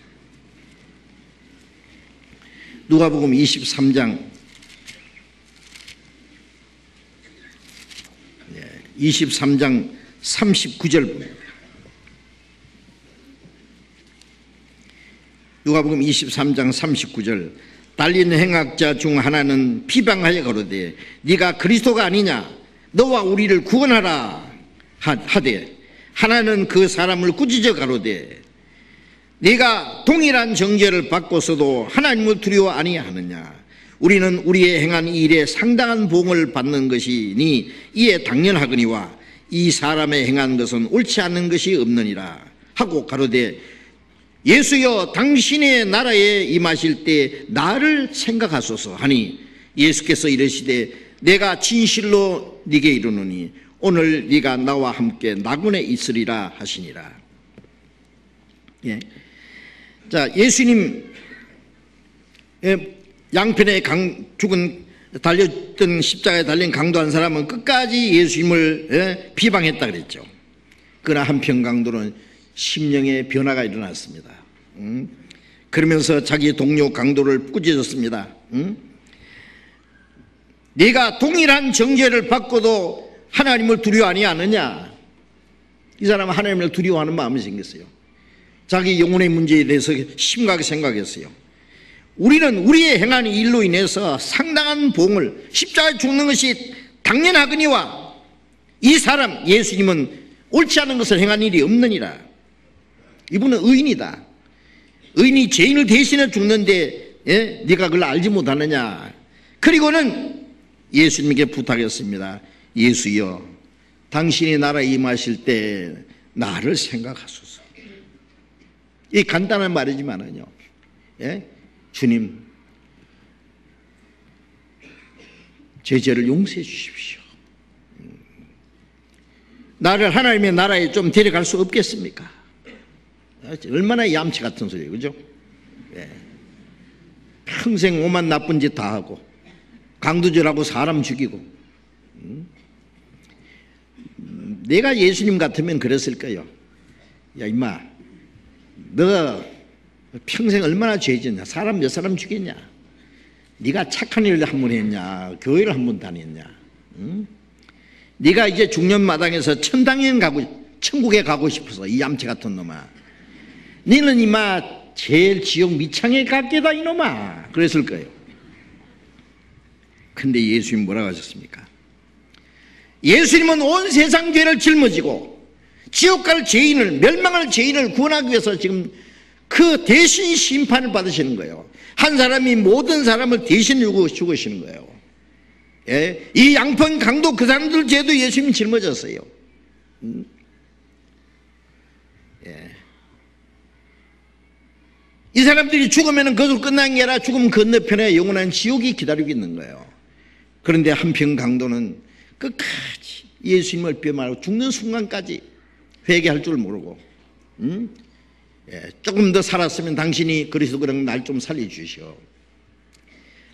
누가복음 23장 39절 봅니다. 누가복음 23장 39절, 달린 행악자 중 하나는 비방하여 가로되 네가 그리스도가 아니냐 너와 우리를 구원하라 하되 하나는 그 사람을 꾸짖어 가로되 네가 동일한 정죄를 받고서도 하나님을 두려워 아니하느냐 우리는 우리의 행한 이 일에 상당한 보응을 받는 것이니 이에 당연하거니와 이 사람의 행한 것은 옳지 않는 것이 없느니라 하고 가로되 예수여 당신의 나라에 임하실 때 나를 생각하소서 하니 예수께서 이르시되 내가 진실로 네게 이르노니 오늘 네가 나와 함께 낙원에 있으리라 하시니라. 예. 자, 예수님 양편에 죽은 달렸던 십자가에 달린 강도 한 사람은 끝까지 예수님을 비방했다 그랬죠. 그러나 한편 강도는 심령의 변화가 일어났습니다. 그러면서 자기 동료 강도를 꾸짖었습니다. 네가 동일한 정죄를 받고도 하나님을 두려워 아니하느냐. 이 사람은 하나님을 두려워하는 마음이 생겼어요. 자기 영혼의 문제에 대해서 심각하게 생각했어요. 우리는 우리의 행한 일로 인해서 상당한 보응을 십자가에 죽는 것이 당연하거니와 이 사람 예수님은 옳지 않은 것을 행한 일이 없느니라. 이분은 의인이다. 의인이 죄인을 대신해 죽는데 네가 그걸 알지 못하느냐. 그리고는 예수님께 부탁했습니다. 예수여 당신이 나라에 임하실 때 나를 생각하소서. 이 간단한 말이지만은요, 주님 제 죄를 용서해 주십시오. 나를 하나님의 나라에 좀 데려갈 수 없겠습니까? 얼마나 얌체 같은 소리예요, 그죠? 평생 오만 나쁜 짓 다 하고 강도질하고 사람 죽이고. 내가 예수님 같으면 그랬을 거예요. 야 임마, 너 평생 얼마나 죄 짓냐? 사람 몇 사람 죽였냐? 네가 착한 일을 한 번 했냐? 교회를 한 번 다녔냐? 네가 이제 중년마당에서 천국에 가고 싶어서 이 얌체 같은 놈아, 너는 이마 제일 지옥 밑창에 갔겠다 이놈아, 그랬을 거예요. 근데 예수님 뭐라고 하셨습니까? 예수님은 온 세상 죄를 짊어지고 지옥 갈 죄인을, 멸망할 죄인을 구원하기 위해서 지금 그 대신 심판을 받으시는 거예요. 한 사람이 모든 사람을 대신 죽으시는 거예요. 이 양평 강도 그 사람들 죄도 예수님이 짊어졌어요. 이 사람들이 죽으면 그것으로 끝난 게 아니라 죽음 건너편에 영원한 지옥이 기다리고 있는 거예요. 그런데 한평 강도는 끝까지 예수님을 비하하고 죽는 순간까지 회개할 줄 모르고 조금 더 살았으면 당신이 그리스도 그런 날 좀 살려주시오.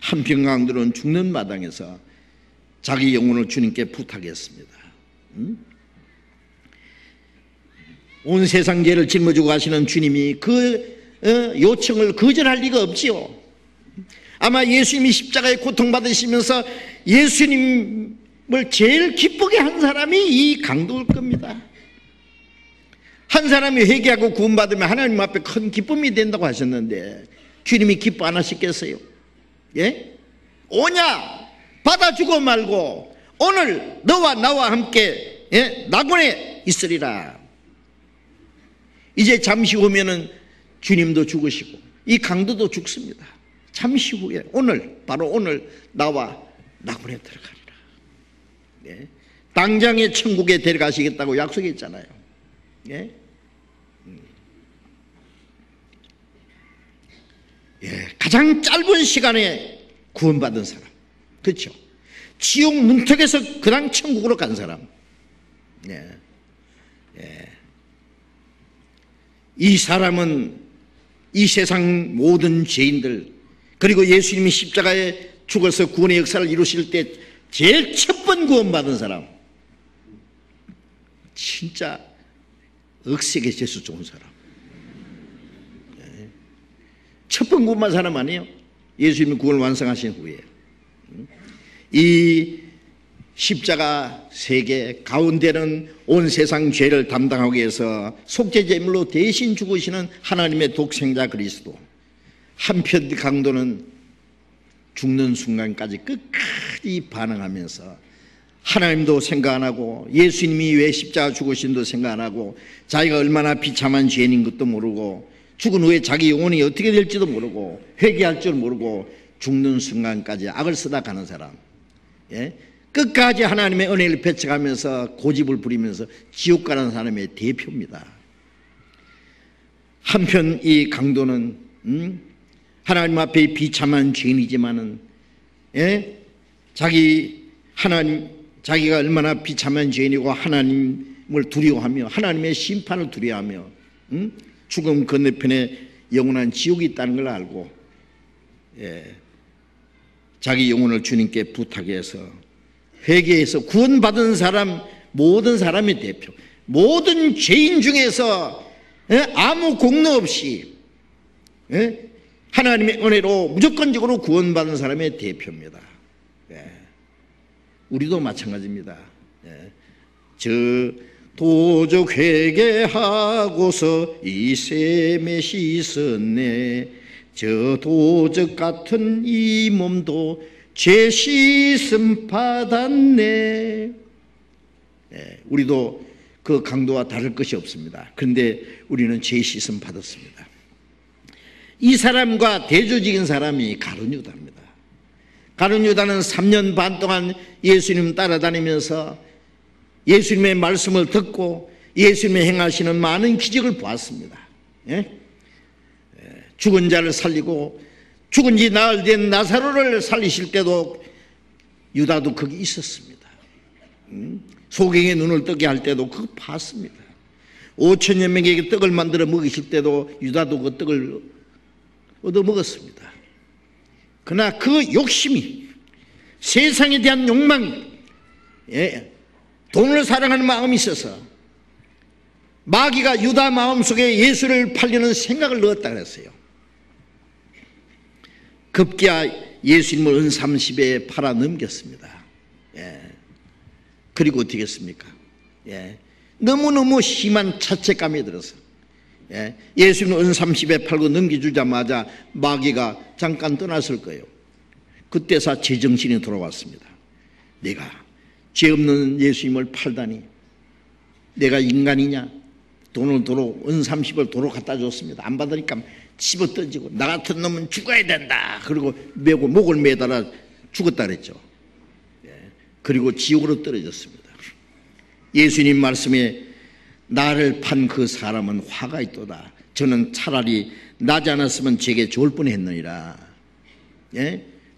한평 강도는 죽는 마당에서 자기 영혼을 주님께 부탁했습니다. 온 세상 죄를 짊어지고 가시는 주님이 그 요청을 거절할 리가 없지요. 아마 예수님이 십자가에 고통받으시면서 예수님을 제일 기쁘게 한 사람이 이 강도일 겁니다. 한 사람이 회개하고 구원받으면 하나님 앞에 큰 기쁨이 된다고 하셨는데 주님이 기뻐 안 하시겠어요? 예? 오냐 받아주고 말고 오늘 너와 나와 함께 낙원에 있으리라. 이제 잠시 후면은 주님도 죽으시고 이 강도도 죽습니다. 잠시 후에 오늘, 바로 오늘 나와 낙원에 들어가리라. 당장에 천국에 데려가시겠다고 약속했잖아요. 가장 짧은 시간에 구원받은 사람, 그렇죠? 지옥 문턱에서 그냥 천국으로 간 사람. 이 사람은 이 세상 모든 죄인들, 그리고 예수님이 십자가에 죽어서 구원의 역사를 이루실 때 제일 첫 번 구원받은 사람, 진짜 억세게 재수 좋은 사람, 첫 번 구원받은 사람 아니에요? 예수님이 구원을 완성하신 후에. 이 십자가 세계 가운데는 온 세상 죄를 담당하기 위해서 속죄제물로 대신 죽으시는 하나님의 독생자 그리스도, 한편 강도는 죽는 순간까지 끝까지 반응하면서 하나님도 생각 안 하고 예수님이 왜 십자가 죽으신도 생각 안 하고 자기가 얼마나 비참한 죄인인 것도 모르고 죽은 후에 자기 영혼이 어떻게 될지도 모르고 회개할 줄 모르고 죽는 순간까지 악을 쓰다 가는 사람, 끝까지 하나님의 은혜를 펼쳐가면서 고집을 부리면서 지옥 가는 사람의 대표입니다. 한편 이 강도는 하나님 앞에 비참한 죄인이지만은 자기가 얼마나 비참한 죄인이고 하나님을 두려워하며 하나님의 심판을 두려워하며 죽음 건너편에 영원한 지옥이 있다는 걸 알고 자기 영혼을 주님께 부탁해서 회개해서 구원받은 사람, 모든 사람의 대표, 모든 죄인 중에서 아무 공로 없이 하나님의 은혜로 무조건적으로 구원받은 사람의 대표입니다. 우리도 마찬가지입니다. 저 도적 회개하고서 이 셈에 씻었네. 저 도적 같은 이 몸도 죄 씻음 받았네. 우리도 그 강도와 다를 것이 없습니다. 그런데 우리는 죄 씻음 받았습니다. 이 사람과 대조적인 사람이 가룟 유다입니다. 가룟 유다는 3년 반 동안 예수님 따라다니면서 예수님의 말씀을 듣고 예수님의 행하시는 많은 기적을 보았습니다. 죽은 자를 살리고 죽은 지 나흘 된 나사로를 살리실 때도 유다도 거기 있었습니다. 소경의 눈을 뜨게 할 때도 그거 봤습니다. 5천여 명에게 떡을 만들어 먹이실 때도 유다도 그 떡을 얻어 먹었습니다. 그러나 그 욕심이, 세상에 대한 욕망이, 돈을 사랑하는 마음이 있어서 마귀가 유다 마음속에 예수를 팔려는 생각을 넣었다 그랬어요. 급기야 예수님을 은 30에 팔아 넘겼습니다. 그리고 어떻게 했습니까? 너무너무 심한 자책감이 들어서 예수님을 은 30에 팔고 넘겨주자마자 마귀가 잠깐 떠났을 거예요. 그때서 제정신이 돌아왔습니다. 내가 죄 없는 예수님을 팔다니 내가 인간이냐? 돈을 도로 은 30을 도로 갖다 줬습니다. 안 받으니까 집어 던지고 나 같은 놈은 죽어야 된다. 그리고 매고 목을 매달아 죽었다 그랬죠. 그리고 지옥으로 떨어졌습니다. 예수님 말씀에 나를 판 그 사람은 화가 있도다. 저는 차라리 나지 않았으면 제게 좋을 뻔했느니라.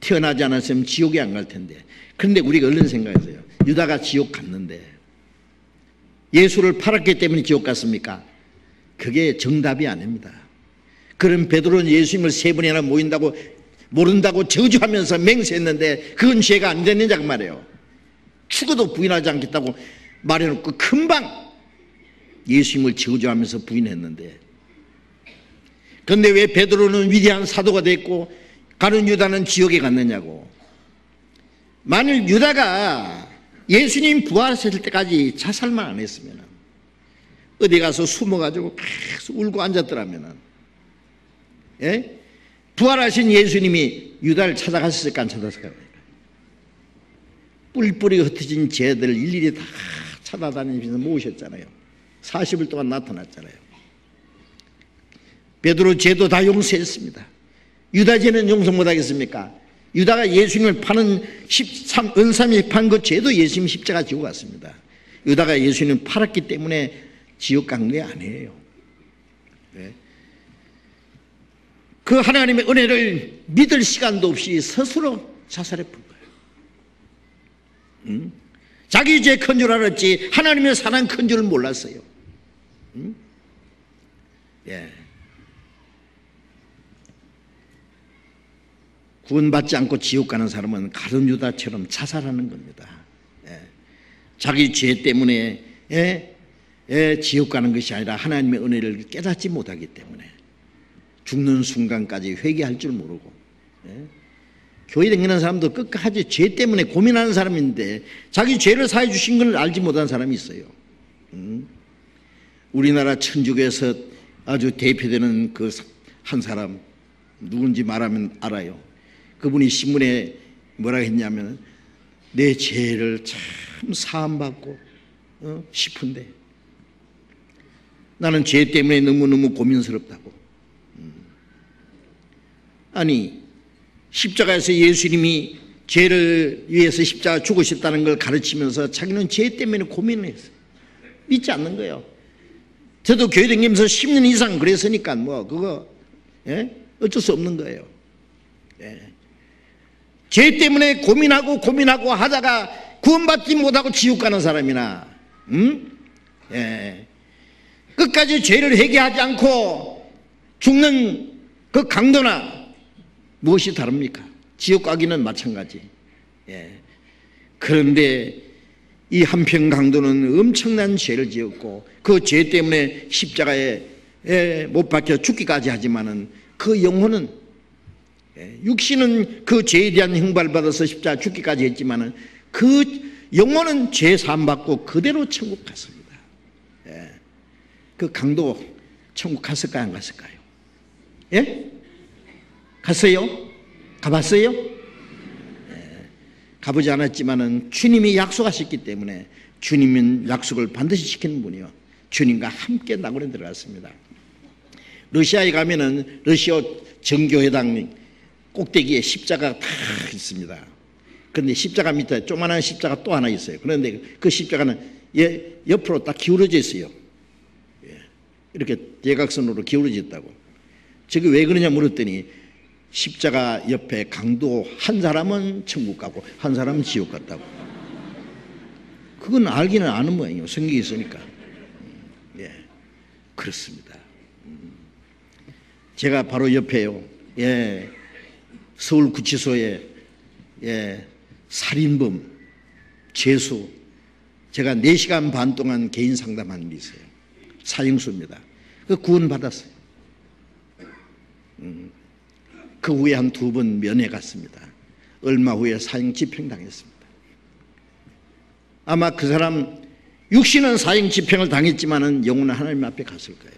태어나지 않았으면 지옥에 안 갈 텐데. 그런데 우리가 얼른 생각했어요. 유다가 지옥 갔는데 예수를 팔았기 때문에 지옥 갔습니까? 그게 정답이 아닙니다. 그럼 베드로는 예수님을 3번이나 모인다고 모른다고 저주하면서 맹세했는데 그건 죄가 안 됐느냐 그 말이에요. 죽어도 부인하지 않겠다고 말해놓고 금방 예수님을 저주하면서 부인했는데, 그런데 왜 베드로는 위대한 사도가 됐고 가룟 유다는 지옥에 갔느냐고. 만일 유다가 예수님 부활하실 때까지 자살만 안 했으면, 어디 가서 숨어가지고 계속 울고 앉았더라면, 부활하신 예수님이 유다를 찾아갔을까 안 찾아갔을까? 뿔뿔이 흩어진 죄들을 일일이 다 찾아다니면서 모으셨잖아요. 40일 동안 나타났잖아요. 베드로 죄도 다 용서했습니다. 유다 죄는 용서 못하겠습니까? 유다가 예수님을 파는 은삼이 판 그 죄도 예수님 십자가 지고 갔습니다. 유다가 예수님을 팔았기 때문에 지옥 간 게 아니에요. 그 하나님의 은혜를 믿을 시간도 없이 스스로 자살해 본 거예요. 자기 죄 큰 줄 알았지 하나님의 사랑 큰 줄 몰랐어요. 구원받지 않고 지옥 가는 사람은 가룟 유다처럼 자살하는 겁니다. 자기 죄 때문에 지옥 가는 것이 아니라 하나님의 은혜를 깨닫지 못하기 때문에 죽는 순간까지 회개할 줄 모르고, 교회 다니는 사람도 끝까지 죄 때문에 고민하는 사람인데 자기 죄를 사해 주신 걸 알지 못한 사람이 있어요. 우리나라 천주교에서 아주 대표되는 그 한 사람, 누군지 말하면 알아요. 그분이 신문에 뭐라 했냐면 내 죄를 참 사함받고 싶은데 나는 죄 때문에 너무너무 고민스럽다고. 아니, 십자가에서 예수님이 죄를 위해서 십자가 죽으셨다는 걸 가르치면서 자기는 죄 때문에 고민을 했어요. 믿지 않는 거예요. 저도 교회 다니면서 10년 이상 그랬으니까 뭐 그거 어쩔 수 없는 거예요. 죄 때문에 고민하고 하다가 구원받지 못하고 지옥 가는 사람이나 끝까지 죄를 회개하지 않고 죽는 그 강도나 무엇이 다릅니까? 지옥 가기는 마찬가지. 그런데 이 한평 강도는 엄청난 죄를 지었고 그 죄 때문에 십자가에 못 박혀 죽기까지 하지만은 그 영혼은 육신은 그 죄에 대한 형벌을 받아서 십자가 죽기까지 했지만은 그 영혼은 죄 사함 받고 그대로 천국 갔습니다. 그 강도 천국 갔을까요? 안 갔을까요? 예? 갔어요? 가봤어요? 가보지 않았지만은 주님이 약속하셨기 때문에 주님은 약속을 반드시 지키는 분이요. 주님과 함께 낙원에 들어갔습니다. 러시아에 가면은 러시아 정교회당 꼭대기에 십자가가 다 있습니다. 그런데 십자가 밑에 조그마한 십자가 또 하나 있어요. 그런데 그 십자가는 옆으로 딱 기울어져 있어요. 이렇게 대각선으로 기울어져 있다고. 저게 왜 그러냐 물었더니 십자가 옆에 강도 한 사람은 천국 가고 한 사람은 지옥 갔다고. 그건 알기는 아는 모양이에요. 성경에 있으니까. 그렇습니다. 제가 바로 옆에요. 서울구치소에 살인범, 죄수, 제가 4시간 반 동안 개인 상담한 일이 있어요. 사형수입니다. 그 구원받았어요. 그 후에 한 2번 면회 갔습니다. 얼마 후에 사형 집행당했습니다. 아마 그 사람 육신은 사형 집행을 당했지만은 영혼은 하나님 앞에 갔을 거예요.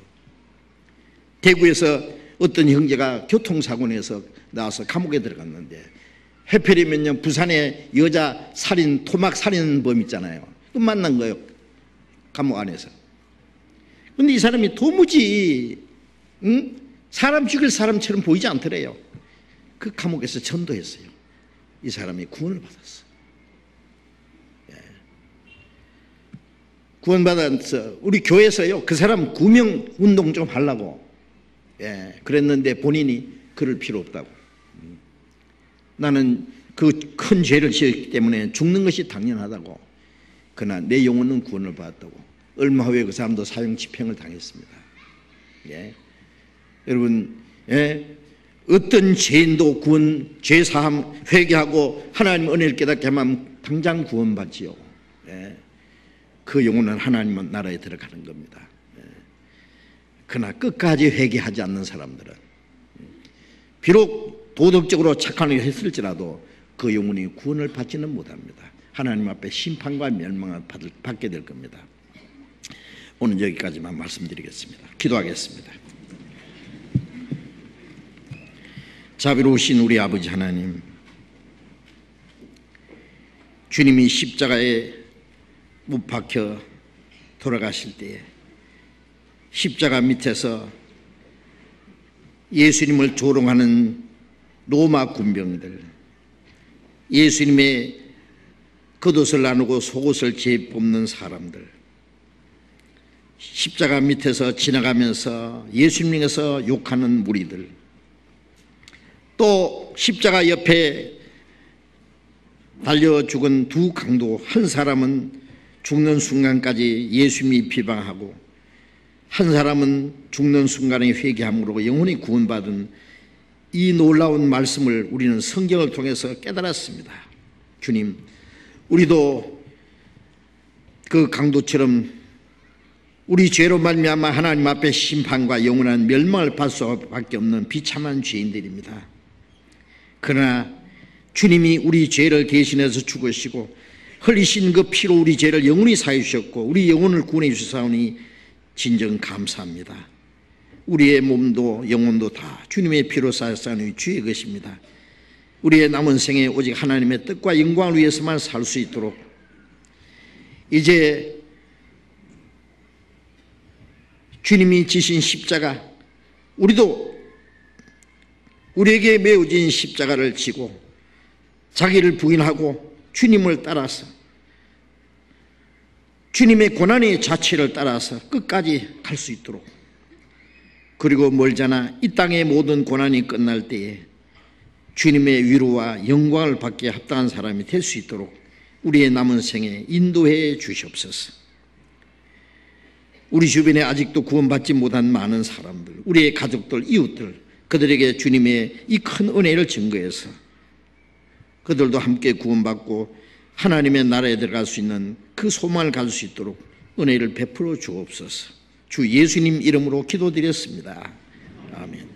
대구에서 어떤 형제가 교통사고 내서 나와서 감옥에 들어갔는데 해필이면요 부산에 여자 살인 토막 살인범 있잖아요. 또 만난 거예요. 감옥 안에서. 근데 이 사람이 도무지 사람 죽일 사람처럼 보이지 않더래요. 그 감옥에서 전도했어요. 이 사람이 구원을 받았어. 구원받아서 우리 교회에서요 그 사람 구명 운동 좀 하려고 그랬는데 본인이 그럴 필요 없다고. 나는 그 큰 죄를 지었기 때문에 죽는 것이 당연하다고. 그러나 내 영혼은 구원을 받았다고. 얼마 후에 그 사람도 사형 집행을 당했습니다. 여러분, 어떤 죄인도 구원, 죄 사함, 회개하고 하나님 은혜를 깨닫게 하면 당장 구원받지요. 그 영혼은 하나님 나라에 들어가는 겁니다. 그러나 끝까지 회개하지 않는 사람들은 비록 도덕적으로 착한 일을 했을지라도 그 영혼이 구원을 받지는 못합니다. 하나님 앞에 심판과 멸망을 받게 될 겁니다. 오늘 여기까지만 말씀드리겠습니다. 기도하겠습니다. 자비로우신 우리 아버지 하나님, 주님이 십자가에 못 박혀 돌아가실 때에 십자가 밑에서 예수님을 조롱하는 로마 군병들, 예수님의 겉옷을 나누고 속옷을 재뽑는 사람들, 십자가 밑에서 지나가면서 예수님에서 욕하는 무리들, 또 십자가 옆에 달려 죽은 2 강도, 한 사람은 죽는 순간까지 예수님이 비방하고 한 사람은 죽는 순간에 회개함으로 영혼이 구원받은 이 놀라운 말씀을 우리는 성경을 통해서 깨달았습니다. 주님, 우리도 그 강도처럼 우리 죄로 말미암아 하나님 앞에 심판과 영원한 멸망을 받을 수밖에 없는 비참한 죄인들입니다. 그러나 주님이 우리 죄를 대신해서 죽으시고 흘리신 그 피로 우리 죄를 영원히 사해 주셨고 우리 영혼을 구원해 주사오니 진정 감사합니다. 우리의 몸도 영혼도 다 주님의 피로 사셨사오니 주의 것입니다. 우리의 남은 생에 오직 하나님의 뜻과 영광을 위해서만 살 수 있도록 이제 주님이 지신 십자가, 우리도 우리에게 메어진 십자가를 지고 자기를 부인하고 주님을 따라서 주님의 고난의 자체를 따라서 끝까지 갈 수 있도록, 그리고 멀잖아 이 땅의 모든 고난이 끝날 때에 주님의 위로와 영광을 받기에 합당한 사람이 될 수 있도록 우리의 남은 생에 인도해 주시옵소서. 우리 주변에 아직도 구원받지 못한 많은 사람들, 우리의 가족들, 이웃들, 그들에게 주님의 이 큰 은혜를 증거해서 그들도 함께 구원받고 하나님의 나라에 들어갈 수 있는 그 소망을 가질 수 있도록 은혜를 베풀어 주옵소서. 주 예수님 이름으로 기도드렸습니다. 아멘.